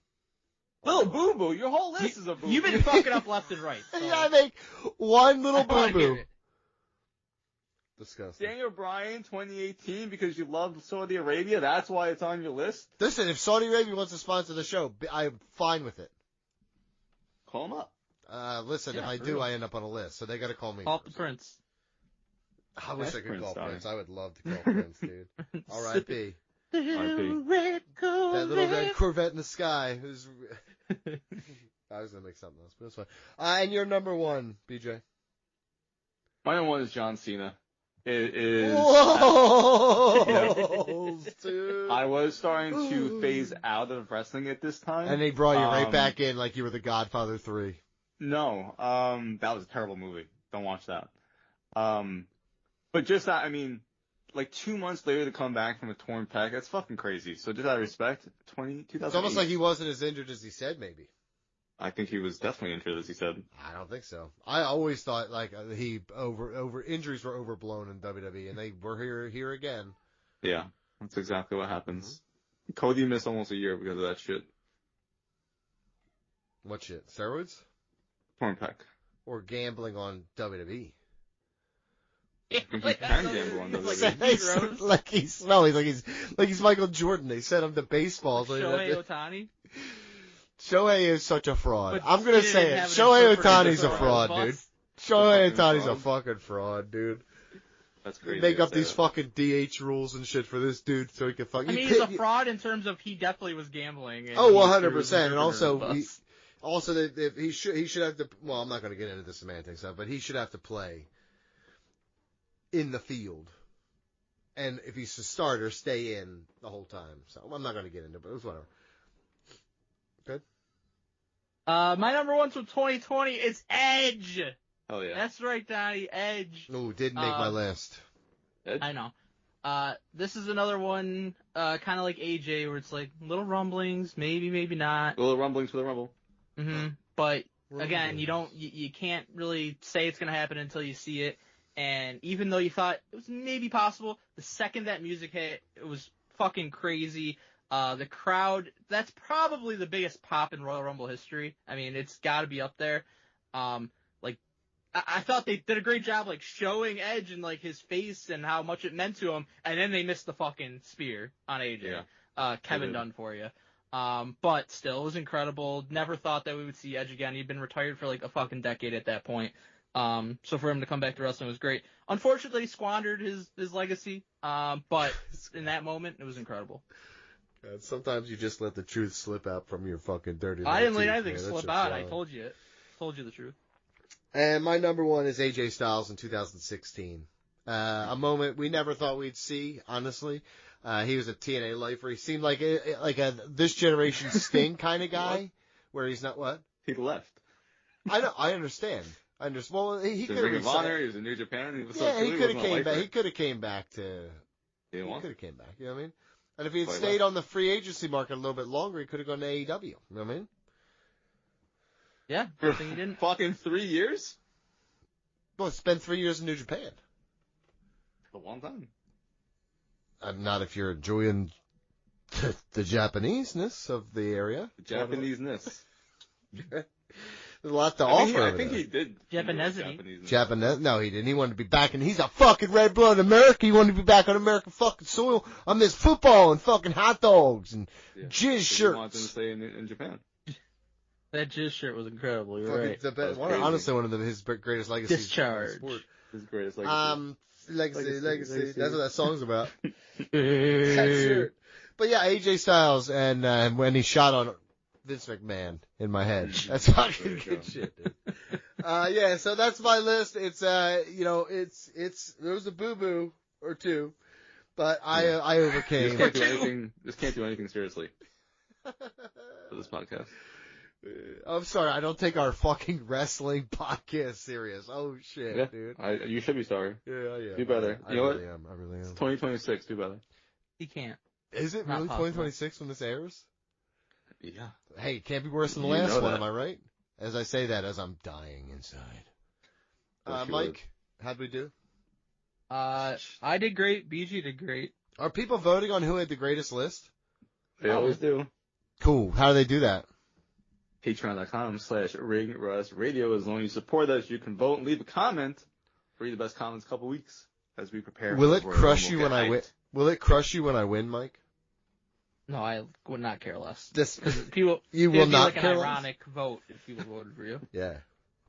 Little boo-boo? Your whole list is a boo-boo. You've been fucking up left and right. So. Yeah, I make one little I wanna hear boo-boo. it. Disgusting. Daniel Bryan 2018 because you love Saudi Arabia? That's why it's on your list? Listen, if Saudi Arabia wants to sponsor the show, I'm fine with it. Call him up. Listen, if Yeah, I for do, real. I end up on a list, so they gotta call me. Call up the first. Prince. I wish That's I could Prince, call sorry. Prince. I would love to call Prince, dude. R.I.P. The red That little red Corvette. Corvette in the sky. Who's... I was gonna make something else, but it's fine. And you're number 1, BJ. My number 1 is John Cena. It is... Whoa, dude. I was starting to phase out of wrestling at this time. And they brought you right back in like you were the Godfather 3. No, that was a terrible movie. Don't watch that. But just that, I mean, like 2 months later to come back from a torn pec, that's fucking crazy. So just out of respect, 2008. It's almost like he wasn't as injured as he said, maybe. I think he was definitely injured, as he said. I don't think so. I always thought like he over injuries were overblown in WWE, and they were here again. Yeah, that's exactly what happens. Cody missed almost a year because of that shit. What shit? Steroids Torn pec. or gambling on WWE? You can gamble on WWE. like he's Michael Jordan. They sent him to baseball. So Shohei Ohtani. Shohei is such a fraud. But I'm gonna he say didn't it. have an Shohei interpreter Ohtani's a for fraud, the dude. bus. Shohei Fucking Ohtani's a fraud. fucking fraud, dude. That's crazy. Make to up say these that. fucking DH rules and shit for this dude so he can fuck. I mean, he's a fraud in terms of he definitely was gambling. And Oh, he 100%. threw his And also, interpreter in the bus. also that he should have to. Well, I'm not going to get into the semantics stuff, but he should have to play in the field, and if he's a starter, stay in the whole time. So I'm not going to get into it, but it was whatever. Good. My number one's from 2020. It's Edge. Oh yeah. That's right, Donnie. Edge. Ooh, didn't make my list. Edge? I know. This is another one, kind of like AJ, where it's like little rumblings, maybe not. Little rumblings for the Rumble. But again, you can't really say it's gonna happen until you see it. And even though you thought it was maybe possible, the second that music hit, it was fucking crazy. The crowd, that's probably the biggest pop in Royal Rumble history. I mean, it's got to be up there. I thought they did a great job, like, showing Edge and, like, his face and how much it meant to him, and then they missed the fucking spear on AJ. Yeah. Kevin done for you. But still, it was incredible. Never thought that we would see Edge again. He'd been retired for, like, a fucking decade at that point. So for him to come back to wrestling was great. Unfortunately, he squandered his legacy, but in that moment, it was incredible. God, sometimes you just let the truth slip out from your fucking dirty. I didn't let teeth, anything man. slip That's out. just I wrong. told you the truth. And my number one is AJ Styles in 2016. A moment we never thought we'd see, honestly. He was a TNA lifer. He seemed like a this generation Sting kind of guy, where he's not what? He left. I know. I understand. Well, he could have Ring of Honor. He was in New Japan. He was so cool. he could have wasn't a came back. lifer. He could have came back to. He He didn't could want. have came back. You know what I mean? And if he had But he stayed left. on the free agency market a little bit longer, he could have gone to AEW. You know what I mean? Yeah, good thing he didn't. Fucking 3 years? Well, spent 3 years in New Japan. A long time. Not if you're enjoying the Japanese-ness of the area. The Japanese-ness. There's a lot to I offer. think he did. Japanesity. Japanese? No, he didn't. He wanted to be back, and he's a fucking red blood American. He wanted to be back on American fucking soil. I miss football and fucking hot dogs and jizz He wanted to shirts. stay in Japan. That jizz shirt was incredible. You're Fucking right. the best, That's crazy. honestly, one of his greatest legacies. Discharge. In the sport. His greatest legacy. Legacy. That's what that song's about. That That shirt. But yeah, AJ Styles and when he shot on Vince McMahon in my head. That's fucking There you good go. shit, dude. Yeah, so that's my list. It's there was a boo boo or two, but I overcame. This can't do anything seriously for this podcast. I'm sorry, I don't take our fucking wrestling podcast serious. Oh shit, Yeah, dude. you should be sorry. Yeah. Do better. I You know really am. I really am. It's 2026. Do better. He can't. Is it Not really possible. 2026 when this airs? Yeah. Hey, it can't be worse than the You last know one, that. am I right? As I say that, as I'm dying inside. Yes, you Mike, how'd we do? I did great. BG did great. Are people voting on who had the greatest list? They always do. Cool. How do they do that? Patreon.com/RingRustRadio. As long as you support us, you can vote and leave a comment. Read the best comments a couple weeks as we prepare. Will for it the Royal crush Rumble. you Get when I hyped. win? Will it crush you when I win, Mike? No, I would not care less. This People, you it'd will be not like an care less? ironic vote if people voted for you. Yeah.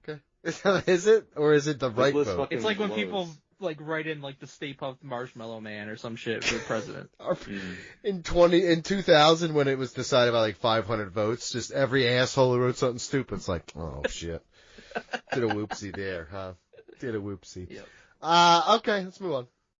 Okay. Is it or is it the right list vote? fucking It's like when blows. people like write in like the Stay Puft Marshmallow Man or some shit for president. In 2000 when it was decided by like 500 votes, just every asshole who wrote something stupid. It's like, oh shit, did a whoopsie there, huh? Did a whoopsie. Yep. Okay, let's move on.